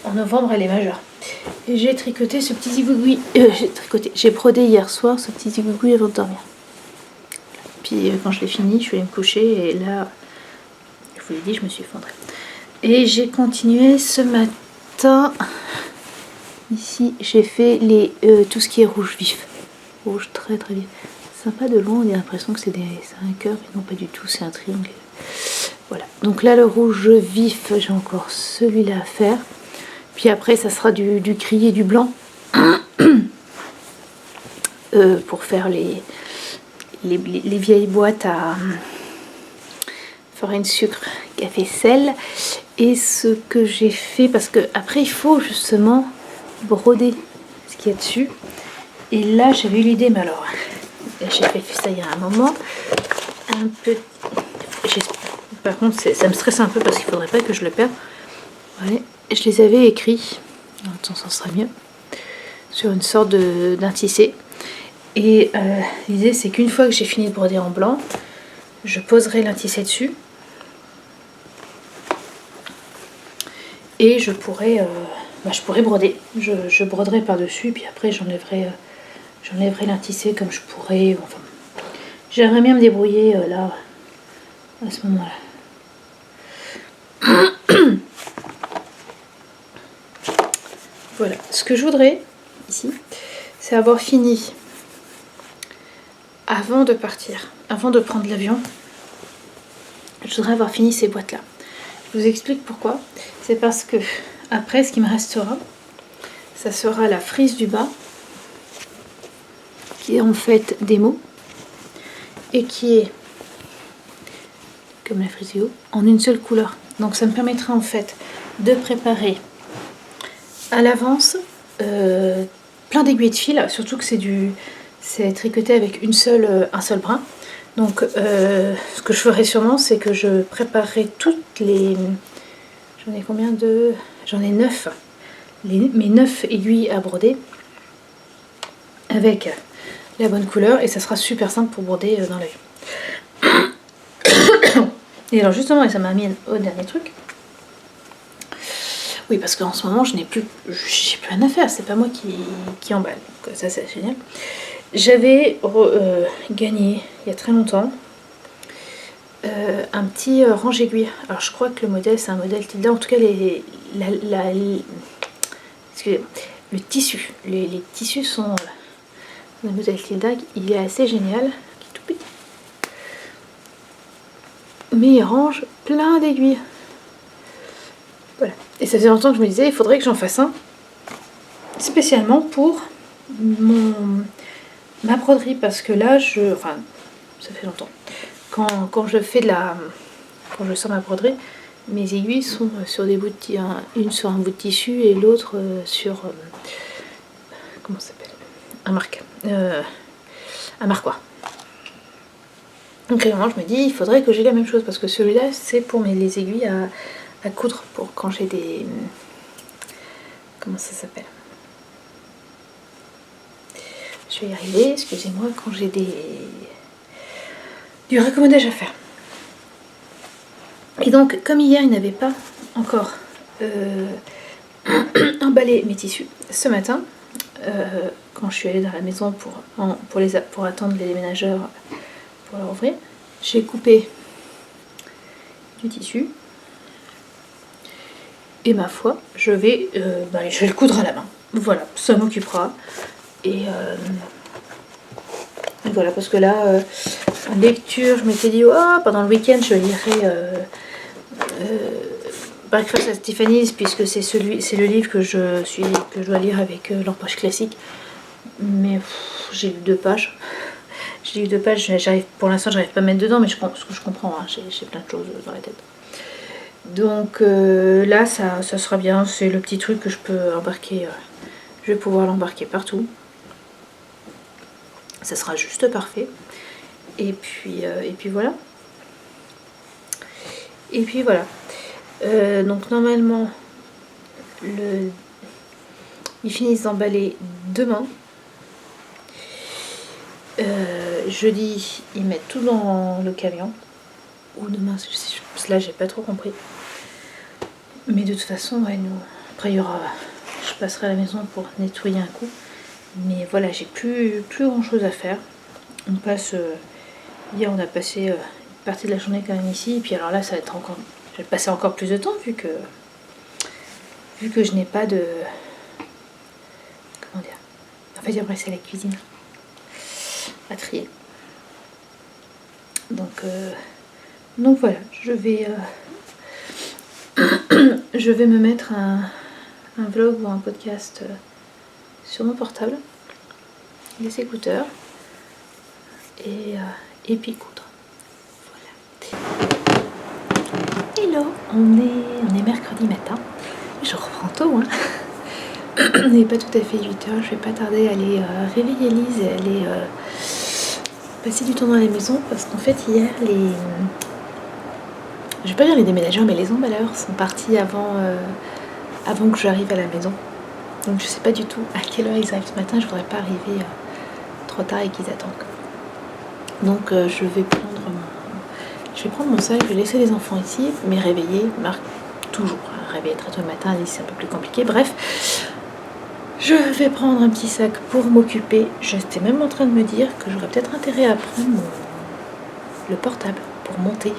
En novembre, elle est majeure. Et j'ai tricoté ce petit zigouigoui. J'ai brodé hier soir ce petit zigouigoui avant de dormir. Puis quand je l'ai fini, je suis allée me coucher et là, je vous l'ai dit, je me suis effondrée. Et j'ai continué ce matin. Ici, j'ai fait tout ce qui est rouge vif. Rouge très très vif. Sympa de loin, on a l'impression que c'est un cœur, mais non pas du tout, c'est un triangle. Voilà. Donc là, le rouge vif, j'ai encore celui-là à faire. Puis après, ça sera du gris et du blanc. Pour faire les vieilles boîtes à farine, sucre, café, sel. Et ce que j'ai fait, parce que après il faut justement broder ce qu'il y a dessus. Et là j'avais eu l'idée, mais alors j'ai fait ça il y a un moment, un peu. Par contre ça me stresse un peu parce qu'il faudrait pas que je le perde. Ouais, je les avais écrits. Attends, ça sera mieux. Sur une sorte d'un tissé. Et l'idée c'est qu'une fois que j'ai fini de broder en blanc, je poserai l'intissé dessus et je pourrai broder. Je broderai par dessus, puis après j'enlèverai l'intissé comme je pourrais. Enfin, j'aimerais bien me débrouiller là à ce moment-là. Voilà, ce que je voudrais ici, c'est avoir fini avant de partir, avant de prendre l'avion. Je voudrais avoir fini ces boîtes là. Je vous explique pourquoi. C'est parce que après ce qui me restera, ça sera la frise du bas qui est en fait des mots et qui est comme la frise du haut en une seule couleur. Donc ça me permettra en fait de préparer à l'avance plein d'aiguilles de fil, surtout que c'est tricoté avec un seul brin. Donc ce que je ferai sûrement, c'est que je préparerai toutes les... J'en ai combien de... J'en ai 9. Mes 9 aiguilles à broder avec la bonne couleur et ça sera super simple pour broder dans l'avion. Et alors justement, et ça m'a mis au dernier truc. Oui, parce qu'en ce moment, j'ai plus rien à faire, c'est pas moi qui emballe. Donc ça, c'est génial. J'avais gagné, il y a très longtemps, un petit range aiguille. Alors je crois que le modèle, c'est un modèle Tilda. En tout cas, excusez-moi, le tissu. Les tissus sont... le modèle Tilda, il est assez génial. Il est tout petit. Mais il range plein d'aiguilles. Voilà. Et ça faisait longtemps que je me disais, il faudrait que j'en fasse un spécialement pour ma broderie, parce que là, enfin, ça fait longtemps. Quand je fais quand je sors ma broderie, mes aiguilles sont sur des bouts de une sur un bout de tissu et l'autre sur comment ça s'appelle, un marquois. Donc réellement, je me dis, il faudrait que j'ai la même chose, parce que celui-là, c'est pour les aiguilles à coudre, pour quand j'ai des... Comment ça s'appelle? Je vais y arriver, excusez-moi, quand j'ai du raccommodage à faire. Et donc, comme hier, il n'avait pas encore emballé mes tissus, ce matin, quand je suis allée dans la maison pour attendre les déménageurs pour leur ouvrir. J'ai coupé du tissu. Et ma foi, je vais le coudre à la main. Voilà, ça m'occupera. Et voilà, parce que là, en lecture, je m'étais dit, oh, pendant le week-end, je lirai Breakfast at Tiffany's, puisque c'est le livre que je dois lire avec l'empage classique. Mais j'ai lu 2 pages. J'ai lu 2 pages, pour l'instant, j'arrive pas à mettre dedans, mais ce que je comprends, hein, j'ai plein de choses dans la tête. Donc là, ça sera bien. C'est le petit truc que je peux embarquer. Je vais pouvoir l'embarquer partout. Ça sera juste parfait. Et puis voilà. Et puis voilà. Donc normalement, ils finissent d'emballer demain. Jeudi, ils mettent tout dans le camion. Ou demain, là j'ai pas trop compris. Mais de toute façon, ouais, après je passerai à la maison pour nettoyer un coup. Mais voilà, j'ai plus grand chose à faire. Hier on a passé une partie de la journée quand même ici. Et puis alors là, je vais passer encore plus de temps vu que je n'ai pas de... Comment dire? En fait, après c'est la cuisine à trier. Donc voilà, je vais me mettre un vlog ou un podcast sur mon portable, les écouteurs, et puis coudre. Voilà. Hello, on est mercredi matin. Je reprends tôt, hein. Il n'est pas tout à fait 8h, je vais pas tarder à aller réveiller Lise et aller passer du temps dans la maison, parce qu'en fait hier je vais pas dire les déménageurs, mais les emballeurs sont partis avant que j'arrive à la maison. Donc je sais pas du tout à quelle heure ils arrivent ce matin. Je voudrais pas arriver trop tard et qu'ils attendent. Donc je vais prendre mon sac, je vais laisser les enfants ici, mais réveiller Marc toujours. Réveiller très tôt le matin, Alice c'est un peu plus compliqué. Bref, je vais prendre un petit sac pour m'occuper. J'étais même en train de me dire que j'aurais peut-être intérêt à prendre le portable pour monter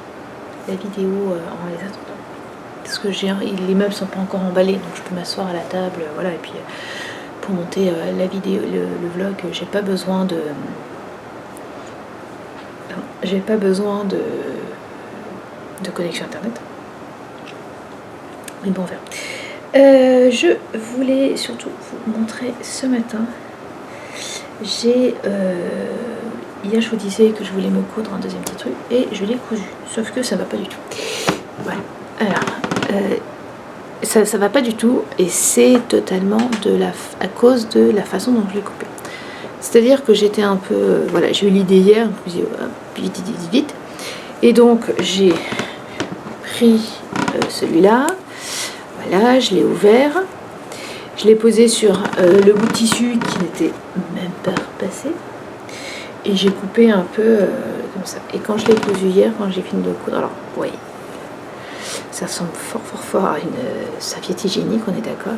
la vidéo en les attendant. Parce que les meubles sont pas encore emballés, donc je peux m'asseoir à la table, voilà. Et puis pour monter la vidéo, le vlog, j'ai pas besoin de connexion internet. Mais bon, on verra. Je voulais surtout vous montrer ce matin. Hier, je vous disais que je voulais me coudre un deuxième petit truc et je l'ai cousu. Sauf que ça va pas du tout. Voilà. Alors, ça va pas du tout et c'est totalement à cause de la façon dont je l'ai coupé. C'est-à-dire que j'étais un peu... voilà, j'ai eu l'idée hier, je me suis dit, vite. Et donc, j'ai pris celui-là. Voilà, je l'ai ouvert. Je l'ai posé sur le bout de tissu qui n'était même pas repassé. Et j'ai coupé un peu comme ça. Et quand je l'ai cousu hier, quand j'ai fini de le coudre, alors, oui, ça ressemble fort à une serviette hygiénique, on est d'accord.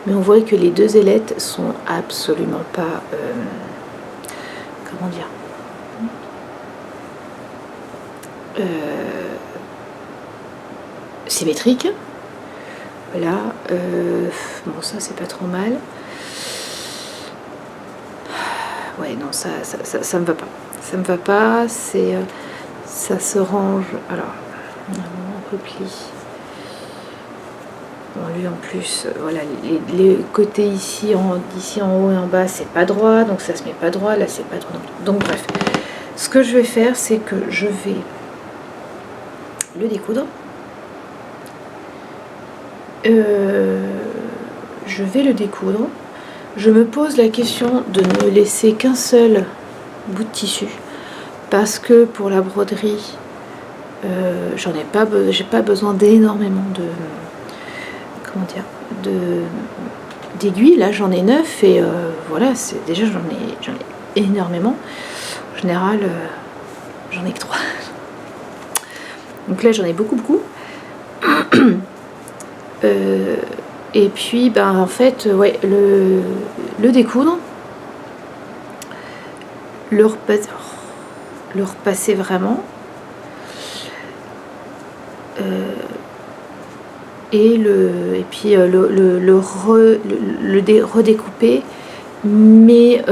Mais on voit que les 2 ailettes sont absolument pas... comment dire, symétriques. Voilà. Bon, ça c'est pas trop mal. Ouais, non, ça me va pas. Ça me va pas. Ça se range. Alors, on replie. Bon, lui en plus, voilà, les côtés d'ici en haut et en bas, c'est pas droit, donc ça se met pas droit, là c'est pas droit. Donc bref, ce que je vais faire, c'est que je vais le découdre. Je vais le découdre. Je me pose la question de ne laisser qu'un seul bout de tissu, parce que pour la broderie, j'ai pas besoin d'énormément de... comment dire, d'aiguilles. Là j'en ai 9 et voilà, c'est déjà j'en ai énormément. En général j'en ai que 3. Donc là j'en ai beaucoup. Et puis ben en fait ouais, le découdre, le repasser vraiment. Et puis redécouper, mais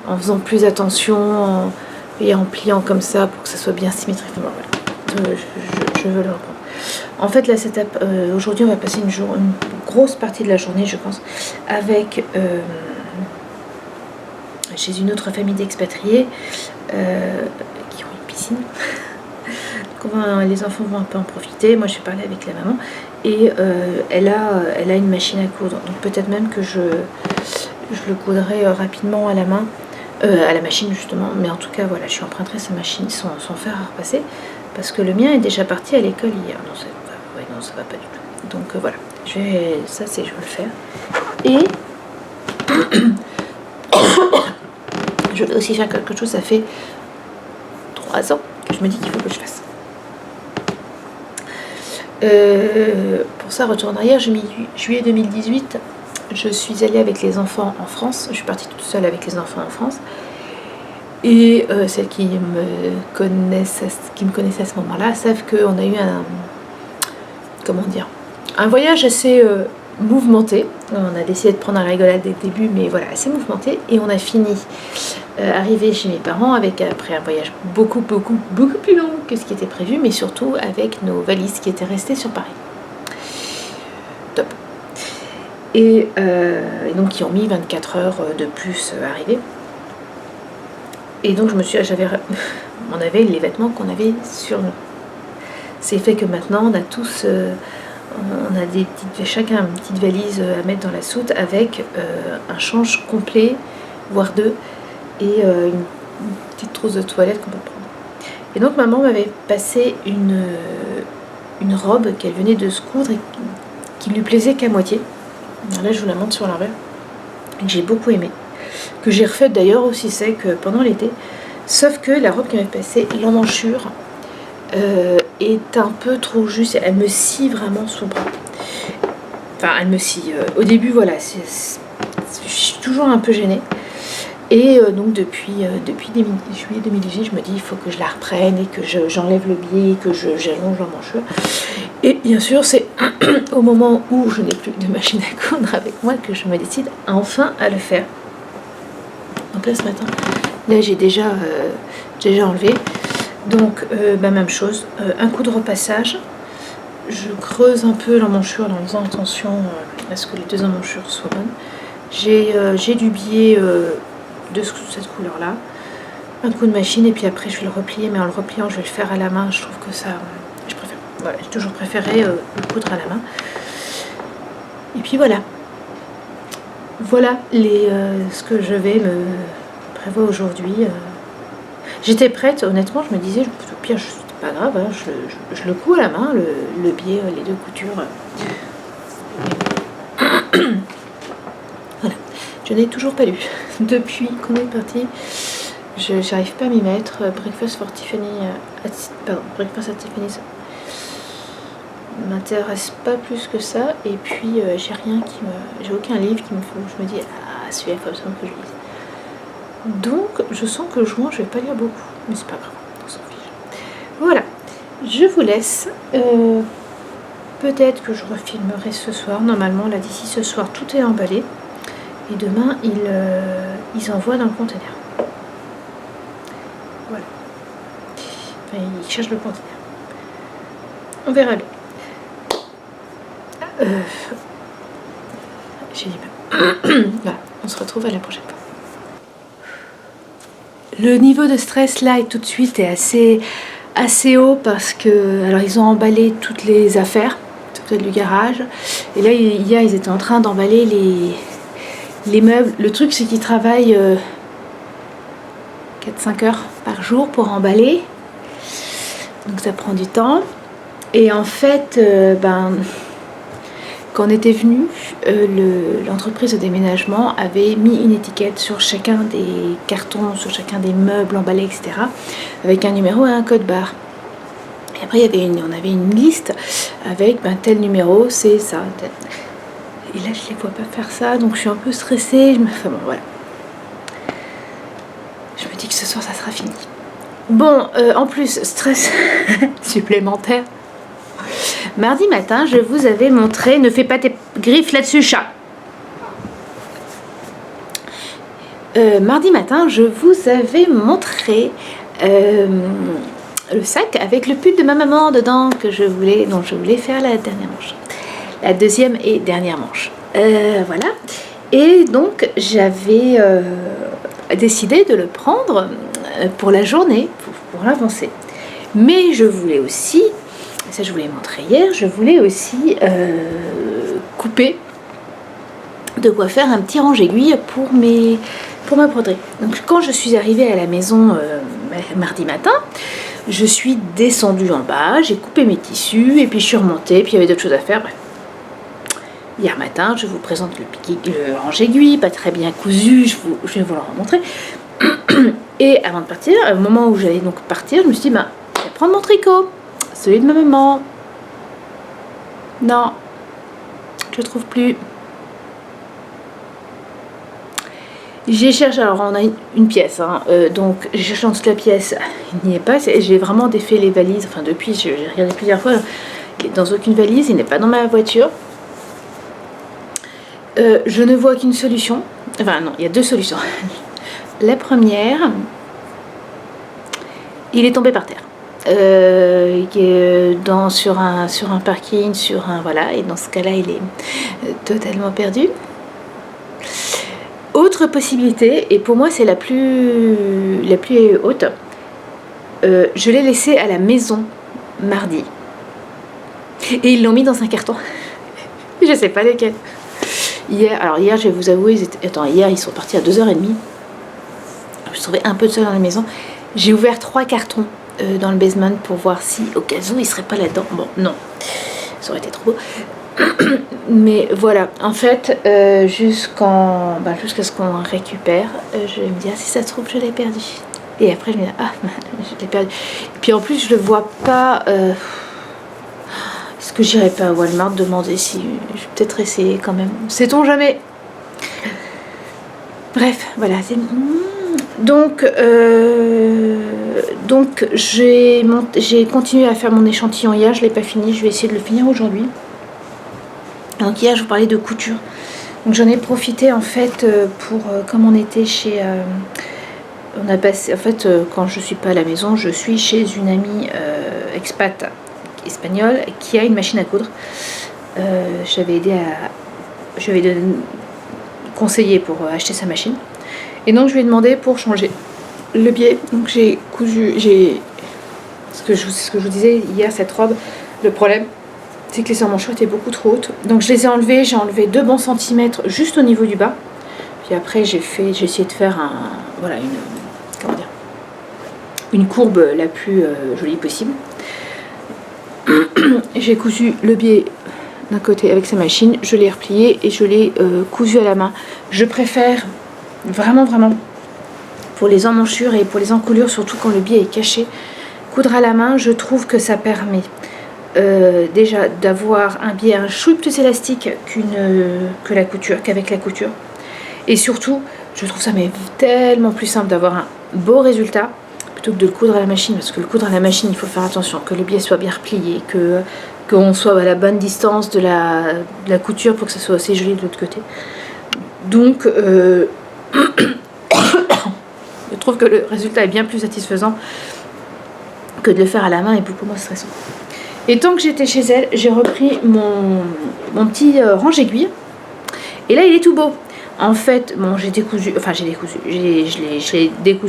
en faisant plus attention et en pliant comme ça pour que ça soit bien symétrique. Bon, voilà. Je veux le reprendre. En fait, là, aujourd'hui, on va passer une grosse partie de la journée, je pense, avec chez une autre famille d'expatriés qui ont une piscine. Les enfants vont un peu en profiter. Moi, je vais parler avec la maman et elle a une machine à coudre. Donc peut-être même que je le coudrai rapidement à la main, à la machine justement. Mais en tout cas, voilà, je lui emprunterai sa machine, son fer à repasser, parce que le mien est déjà parti à l'école hier. Non, ça va pas du tout. Donc voilà, je vais le faire. Et je vais aussi faire quelque chose. Ça fait 3 ans que je me dis qu'il faut que je fasse. Pour ça, retour en arrière, juillet 2018, je suis allée avec les enfants en France. Je suis partie toute seule avec les enfants en France. Et celles qui me connaissent à ce moment-là savent qu'on a eu un voyage assez mouvementé. On a décidé de prendre un rigolade dès le début, mais voilà, assez mouvementé. Et on a fini arrivé chez mes parents après un voyage beaucoup plus long que ce qui était prévu, mais surtout avec nos valises qui étaient restées sur Paris. Top. Et donc qui ont mis 24 heures de plus à arriver. Et donc on avait les vêtements qu'on avait sur nous. C'est fait que maintenant on a tous on a chacun une petite valise à mettre dans la soute avec un change complet, voire 2, et une petite trousse de toilette qu'on peut prendre. Et donc maman m'avait passé une robe qu'elle venait de se coudre et qui lui plaisait qu'à moitié. Alors là je vous la montre sur l'envers, et que j'ai beaucoup aimé, que j'ai refaite d'ailleurs aussi sec pendant l'été, sauf que la robe qu'elle m'avait passée, l'emmanchure est un peu trop juste, elle me scie vraiment sous le bras. Enfin elle me scie, au début voilà, je suis toujours un peu gênée. Et donc depuis juillet 2018, je me dis il faut que je la reprenne et que j'enlève le biais, que j'allonge l'emmanchure. Et bien sûr, c'est au moment où je n'ai plus de machine à coudre avec moi que je me décide enfin à le faire. Donc là ce matin, là j'ai déjà enlevé. Donc même chose, un coup de repassage. Je creuse un peu l'emmanchure en faisant attention à ce que les 2 emmanchures soient bonnes. J'ai du biais de cette couleur là, un coup de machine, et puis après je vais le replier, mais en le repliant je vais le faire à la main. Je trouve que ça, je préfère, voilà, j'ai toujours préféré le coudre à la main. Et puis voilà ce que je vais me prévoir aujourd'hui. J'étais prête, honnêtement, je me disais au pire c'est pas grave, hein, je le couds à la main, le biais, les 2 coutures. Voilà, je n'ai toujours pas lu. Depuis qu'on est parti, je n'arrive pas à m'y mettre. Breakfast at Tiffany's m'intéresse pas plus que ça. Et puis j'ai aucun livre qui me faut. Je me dis celui-là il faut absolument que je lise. Donc je sens que juin je vais pas lire beaucoup, mais c'est pas grave, on s'en fiche. Voilà, je vous laisse. Peut-être que je refilmerai ce soir. Normalement là d'ici ce soir tout est emballé. Et demain, ils envoient dans le conteneur. Voilà. Enfin, ils cherchent le conteneur. On verra bien. J'ai dit même. Voilà, on se retrouve à la prochaine fois. Le niveau de stress là tout de suite est assez haut parce que alors ils ont emballé toutes les affaires, tout du garage. Et là, hier, ils étaient en train d'emballer les meubles. Le truc c'est qu'ils travaillent 4-5 heures par jour pour emballer, donc ça prend du temps. Et en fait quand on était venu, l'entreprise de déménagement avait mis une étiquette sur chacun des cartons, sur chacun des meubles emballés, etc., avec un numéro et un code barre. Et après on avait une liste avec tel numéro c'est ça, tel. Et là je les vois pas faire ça, donc je suis un peu stressée. Enfin bon, voilà. que ce soir ça sera fini. Bon, en plus, stress supplémentaire. Mardi matin, je vous avais montré, ne fais pas tes griffes là-dessus, chat. Mardi matin, je vous avais montré le sac avec le pull de ma maman dedans dont je voulais faire la dernière manche. La deuxième et dernière manche. Voilà. Et donc, j'avais décidé de le prendre pour la journée, pour l'avancer. Mais je voulais aussi, ça je vous l'ai montré hier, je voulais aussi couper de quoi faire un petit range-aiguille pour ma broderie. Donc quand je suis arrivée à la maison mardi matin, je suis descendue en bas, j'ai coupé mes tissus et puis je suis remontée, puis il y avait d'autres choses à faire. Bref. Hier matin, je vous présente le range-aiguille, pas très bien cousu, je vais vous le remontrer. Et avant de partir, au moment où j'allais donc partir, je me suis dit, je vais prendre mon tricot, celui de ma maman. Non, je le trouve plus. J'ai cherché, alors on a une pièce, hein, donc j'ai cherché dans toute la pièce, il n'y est pas, j'ai vraiment défait les valises, enfin depuis, j'ai regardé plusieurs fois, il n'est dans aucune valise, il n'est pas dans ma voiture. Je ne vois qu'une solution, enfin non, il y a deux solutions. La première, il est tombé par terre, sur un parking, voilà, et dans ce cas-là, il est totalement perdu. Autre possibilité, et pour moi c'est la plus haute, je l'ai laissé à la maison mardi. Et ils l'ont mis dans un carton. Je sais pas lequel. Hier, je vais vous avouer, hier ils sont partis à 2h30. Je me trouvais un peu seule dans la maison. J'ai ouvert 3 cartons dans le basement pour voir si, au cas où, ils seraient pas là-dedans. Bon, non, ça aurait été trop beau. Mais voilà, en fait, jusqu'à ce qu'on récupère, je vais me dire, si ça se trouve, je l'ai perdu. Et après, je me dis, je l'ai perdu. Et puis en plus, je le vois pas. Est-ce que j'irai pas à Walmart demander si. Je vais peut-être essayer quand même. Sait-on jamais? Bref, voilà. Donc j'ai continué à faire mon échantillon hier. Je l'ai pas fini. Je vais essayer de le finir aujourd'hui. Donc hier je vous parlais de couture, donc j'en ai profité en fait pour, comme on était chez, on a passé, en fait quand je suis pas à la maison, je suis chez une amie expat espagnole qui a une machine à coudre. J'avais conseillé pour acheter sa machine, et donc je lui ai demandé pour changer le biais. Donc j'ai cousu, ce que je vous disais hier, cette robe, le problème c'est que les surmanchots étaient beaucoup trop hautes. Donc je les ai enlevées, j'ai enlevé 2 bons centimètres juste au niveau du bas. Puis après j'ai essayé de faire une courbe la plus jolie possible. J'ai cousu le biais d'un côté avec sa machine, je l'ai replié et je l'ai cousu à la main. Je préfère vraiment pour les emmanchures et pour les encoulures, surtout quand le biais est caché, coudre à la main. Je trouve que ça permet déjà d'avoir un biais un chouï plus élastique qu'avec la couture, et surtout je trouve ça tellement plus simple d'avoir un beau résultat plutôt que de le coudre à la machine, parce que le coudre à la machine, il faut faire attention que le biais soit bien replié, qu'on soit à la bonne distance de la couture pour que ça soit aussi joli de l'autre côté. Donc je trouve que le résultat est bien plus satisfaisant que de le faire à la main et beaucoup moins stressant. Et tant que j'étais chez elle, j'ai repris mon petit range-aiguille. Et là, il est tout beau. En fait, bon, je l'ai décousu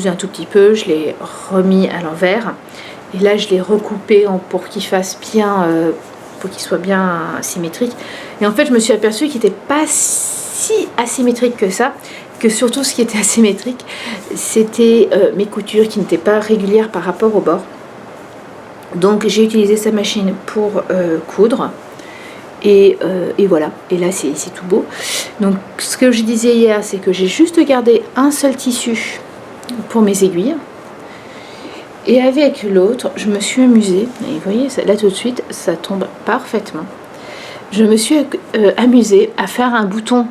un tout petit peu, je l'ai remis à l'envers. Et là, je l'ai recoupé pour qu'il fasse bien, pour qu'il soit bien symétrique. Et en fait, je me suis aperçue qu'il n'était pas si asymétrique que ça. Que surtout, ce qui était asymétrique, c'était mes coutures qui n'étaient pas régulières par rapport au bord. Donc j'ai utilisé sa machine pour coudre, et voilà, et là c'est tout beau. Donc ce que je disais hier, c'est que j'ai juste gardé un seul tissu pour mes aiguilles, et avec l'autre je me suis amusée, et vous voyez là tout de suite ça tombe parfaitement. Je me suis amusée à faire un bouton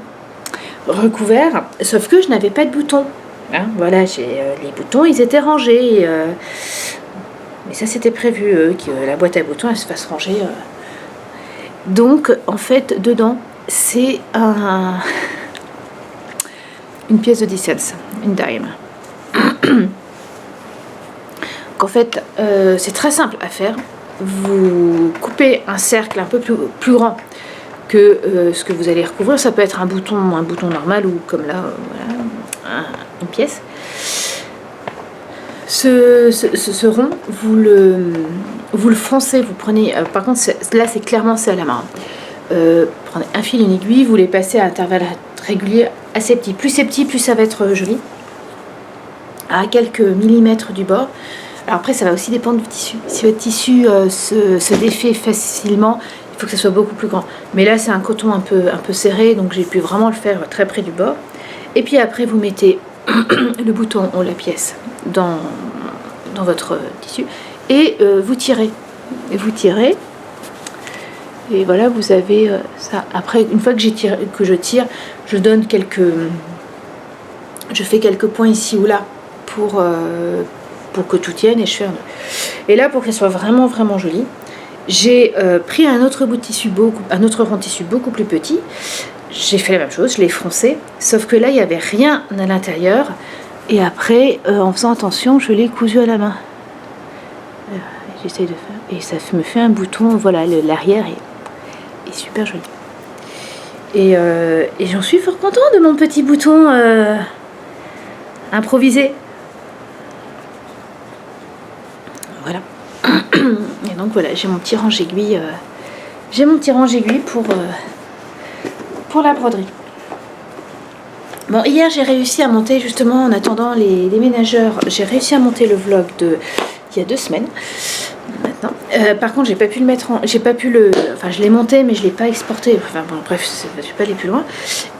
recouvert, sauf que je n'avais pas de bouton. Hein, voilà, les boutons, ils étaient rangés. Mais ça, c'était prévu, que la boîte à boutons, elle se fasse ranger. Donc, en fait, dedans, c'est une pièce de 10 cents, une dime. Donc, en fait, c'est très simple à faire. Vous coupez un cercle un peu plus grand que ce que vous allez recouvrir. Ça peut être un bouton normal ou comme là, voilà, une pièce. Ce rond, vous le foncez, vous prenez, par contre là c'est clairement à la main. Prenez un fil, une aiguille, vous les passez à intervalles réguliers assez petits. Plus c'est petit, plus ça va être joli. À quelques millimètres du bord. Alors après ça va aussi dépendre du tissu. Si votre tissu se défait facilement, il faut que ça soit beaucoup plus grand. Mais là c'est un coton un peu serré, donc j'ai pu vraiment le faire très près du bord. Et puis après vous mettez le bouton ou la pièce dans votre tissu et vous tirez. Et vous tirez. Et voilà, vous avez ça. Après, une fois que je tire, je donne je fais quelques points ici ou là pour que tout tienne et je fais un nœud. Et là, pour qu'elle soit vraiment vraiment jolie, j'ai pris un autre bout de tissu un autre rond de tissu beaucoup plus petit. J'ai fait la même chose, je l'ai froncé, sauf que là il n'y avait rien à l'intérieur. Et après, en faisant attention, je l'ai cousu à la main. J'essaye de faire, et ça me fait un bouton. Voilà, l'arrière est super joli. Et j'en suis fort contente de mon petit bouton improvisé. Voilà. Et donc voilà, j'ai mon petit range aiguille. Pour la broderie. Bon, hier j'ai réussi à monter, justement en attendant les déménageurs, j'ai réussi à monter le vlog il y a 2 semaines maintenant. Par contre j'ai pas pu le mettre enfin je l'ai monté mais je l'ai pas exporté, enfin bon bref, je vais pas aller plus loin.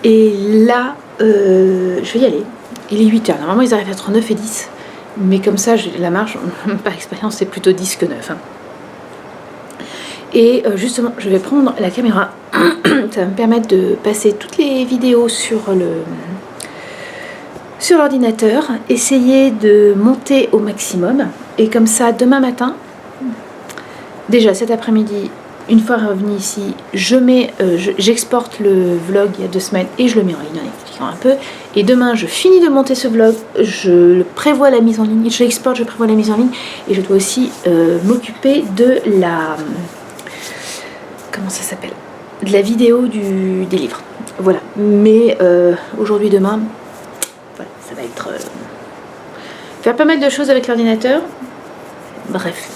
Et là je vais y aller, il est 8h, normalement ils arrivent à être 9 et 10, mais comme ça la marche, par expérience c'est plutôt 10 que 9 hein. Et justement, je vais prendre la caméra. Ça va me permettre de passer toutes les vidéos sur l'ordinateur, essayer de monter au maximum. Et comme ça, demain matin, déjà cet après-midi, une fois revenu ici, j'exporte le vlog il y a 2 semaines et je le mets en ligne en expliquant un peu. Et demain, je finis de monter ce vlog, je prévois la mise en ligne, je l'exporte, je prévois la mise en ligne. Et je dois aussi m'occuper de la... comment ça s'appelle, de la vidéo des livres. Voilà. Mais aujourd'hui, demain, voilà, ça va être faire pas mal de choses avec l'ordinateur. Bref.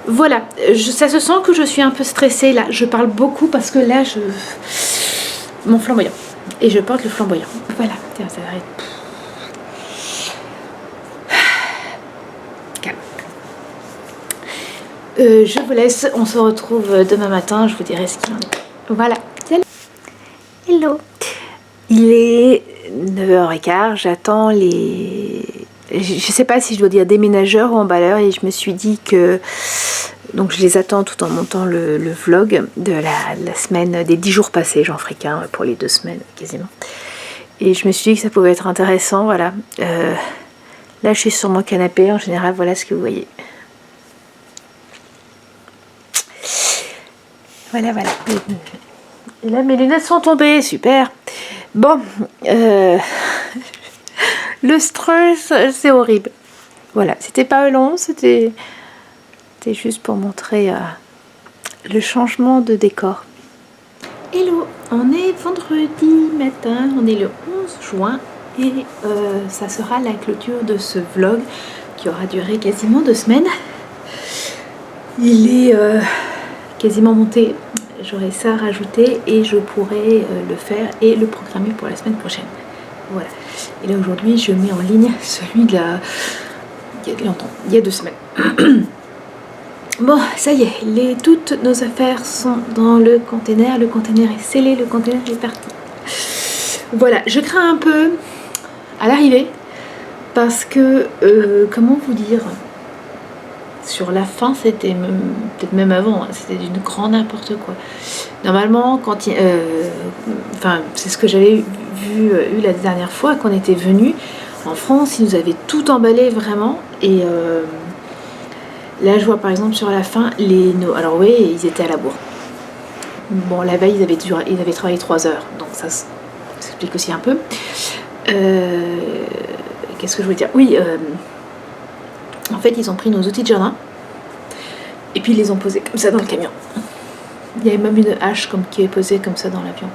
Voilà. Ça se sent que je suis un peu stressée là. Je parle beaucoup parce que là, mon flamboyant. Et je porte le flamboyant. Voilà. Tiens, ça va être... je vous laisse, on se retrouve demain matin, je vous dirai ce qu'il en est. Voilà, hello. Il est 9h15, j'attends je sais pas si je dois dire déménageurs ou emballeurs, et je me suis dit que... Donc je les attends tout en montant le vlog de la semaine, des 10 jours passés, j'en ferai qu'un pour les 2 semaines quasiment. Et je me suis dit que ça pouvait être intéressant, voilà. Là je suis sur mon canapé, en général voilà ce que vous voyez. Voilà. Et là, mes lunettes sont tombées, super. Bon, le stress, c'est horrible. Voilà, c'était pas long, c'était juste pour montrer le changement de décor. Hello, on est vendredi matin, on est le 11 juin et ça sera la clôture de ce vlog qui aura duré quasiment 2 semaines. Il est... quasiment monté, j'aurai ça à rajouter et je pourrai le faire et le programmer pour la semaine prochaine. Voilà. Et là aujourd'hui je mets en ligne celui de il y a 2 semaines. Bon, ça y est, toutes nos affaires sont dans le container est scellé, le container est parti. Voilà, je crains un peu à l'arrivée parce que, comment vous dire, sur la fin, c'était peut-être même avant, hein, c'était d'une grand n'importe quoi. Normalement, enfin, c'est ce que j'avais eu la dernière fois, qu'on était venu. En France, ils nous avaient tout emballé vraiment. Et là, je vois par exemple sur la fin, alors oui, ils étaient à la bourre. Bon, la veille, ils avaient travaillé 3 heures, donc ça s'explique aussi un peu. Qu'est-ce que je voulais dire? Oui, en fait, ils ont pris nos outils de jardin et puis ils les ont posés comme ça dans le camion. Il y avait même une hache qui est posée comme ça dans l'avion.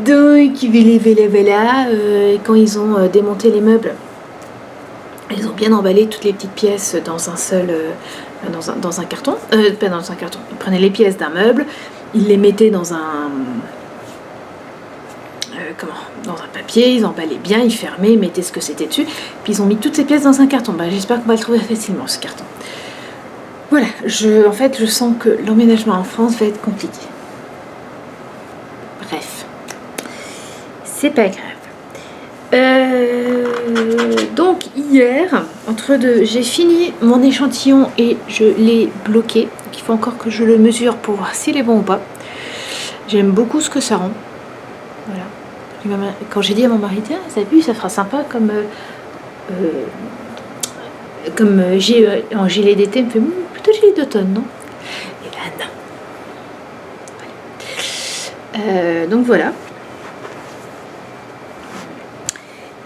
Donc, voilà, quand ils ont démonté les meubles, ils ont bien emballé toutes les petites pièces dans un seul, dans un carton. Pas dans un carton. Ils prenaient les pièces d'un meuble, ils les mettaient dans un dans un papier, ils emballaient bien, ils fermaient, ils mettaient ce que c'était dessus, puis ils ont mis toutes ces pièces dans un carton. J'espère qu'on va le trouver facilement, ce carton. Voilà, en fait, je sens que l'emménagement en France va être compliqué. Bref, c'est pas grave. Donc hier, j'ai fini mon échantillon et je l'ai bloqué. Donc, il faut encore que je le mesure pour voir s'il est bon ou pas. J'aime beaucoup ce que ça rend. Voilà. Quand j'ai dit à mon mari, tiens, ça a vu, ça fera sympa comme en gilet d'été, il me fait plutôt gilet d'automne, non? Et là, non. Voilà. Donc voilà.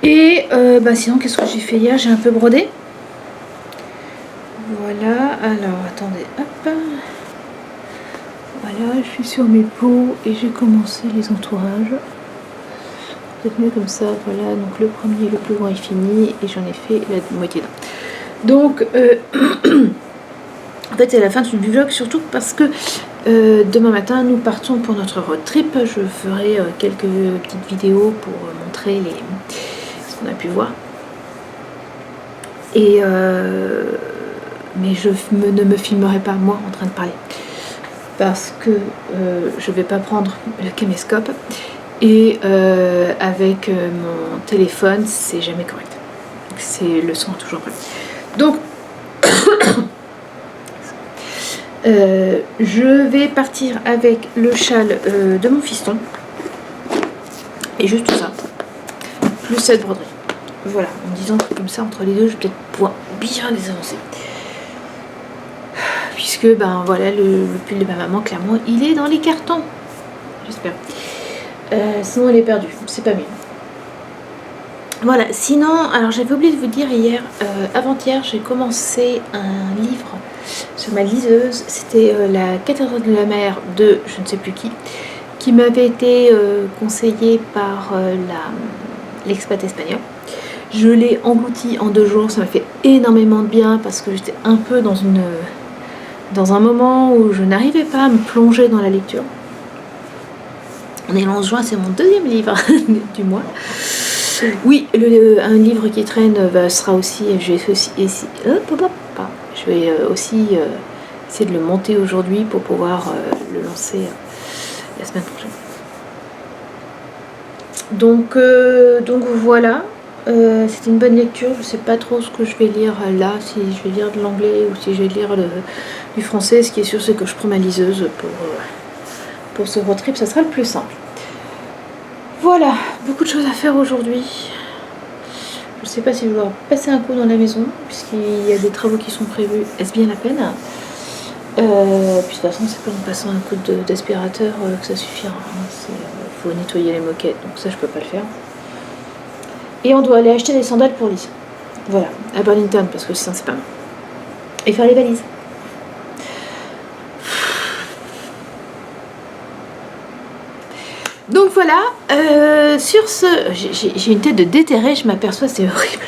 Et sinon, qu'est-ce que j'ai fait hier? J'ai un peu brodé. Voilà. Alors, attendez. Hop. Voilà, je suis sur mes pots et j'ai commencé les entourages. Peut-être mieux comme ça, voilà, donc le premier, le plus grand est fini et j'en ai fait la moitié d'un. Donc, en fait, c'est la fin du vlog, surtout parce que demain matin, nous partons pour notre road trip. Je ferai quelques petites vidéos pour montrer ce qu'on a pu voir. Et mais je ne me filmerai pas, moi, en train de parler. Parce que je ne vais pas prendre le caméscope. Et avec mon téléphone, c'est jamais correct. Le son est toujours vrai. Donc, je vais partir avec le châle de mon fiston. Et juste tout ça. Plus cette broderie. Voilà, en disant que comme ça, entre les deux, je vais peut-être pouvoir bien les avancer. Puisque, voilà, le pull de ma maman, clairement, il est dans les cartons. J'espère. Sinon elle est perdue, c'est pas mieux. Voilà, sinon, alors j'avais oublié de vous dire hier, avant-hier, j'ai commencé un livre sur ma liseuse. C'était La cathédrale de la mer de je ne sais plus qui m'avait été conseillé par l'expat espagnol. Je l'ai englouti en 2 jours, ça m'a fait énormément de bien parce que j'étais un peu dans un moment où je n'arrivais pas à me plonger dans la lecture. On est le 11 juin, c'est mon 2e livre du mois. Oui, un livre qui traîne sera aussi. Je vais aussi essayer de le monter aujourd'hui pour pouvoir le lancer la semaine prochaine. Donc voilà, c'était une bonne lecture. Je ne sais pas trop ce que je vais lire là, si je vais lire de l'anglais ou si je vais lire du français. Ce qui est sûr, c'est que je prends ma liseuse pour ce road trip, ça sera le plus simple. Voilà, beaucoup de choses à faire aujourd'hui. Je ne sais pas si je vais devoir passer un coup dans la maison, puisqu'il y a des travaux qui sont prévus. Est-ce bien la peine? Puis de toute façon, c'est pas en passant un coup d'aspirateur que ça suffira. Il faut nettoyer les moquettes, donc ça je peux pas le faire. Et on doit aller acheter des sandales pour Lise. Voilà, à Burlington, parce que sinon c'est pas mal. Et faire les valises. Donc voilà, sur ce, j'ai une tête de déterré, je m'aperçois, c'est horrible.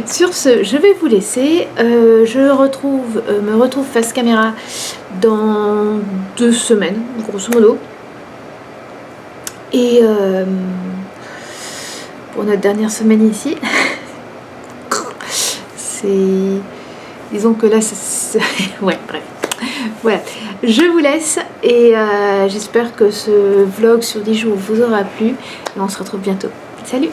Sur ce, je vais vous laisser. Je me retrouve face caméra dans 2 semaines, grosso modo. Et pour notre dernière semaine ici, disons que là, ouais, bref. Voilà, je vous laisse et j'espère que ce vlog sur 10 jours vous aura plu et on se retrouve bientôt. Salut!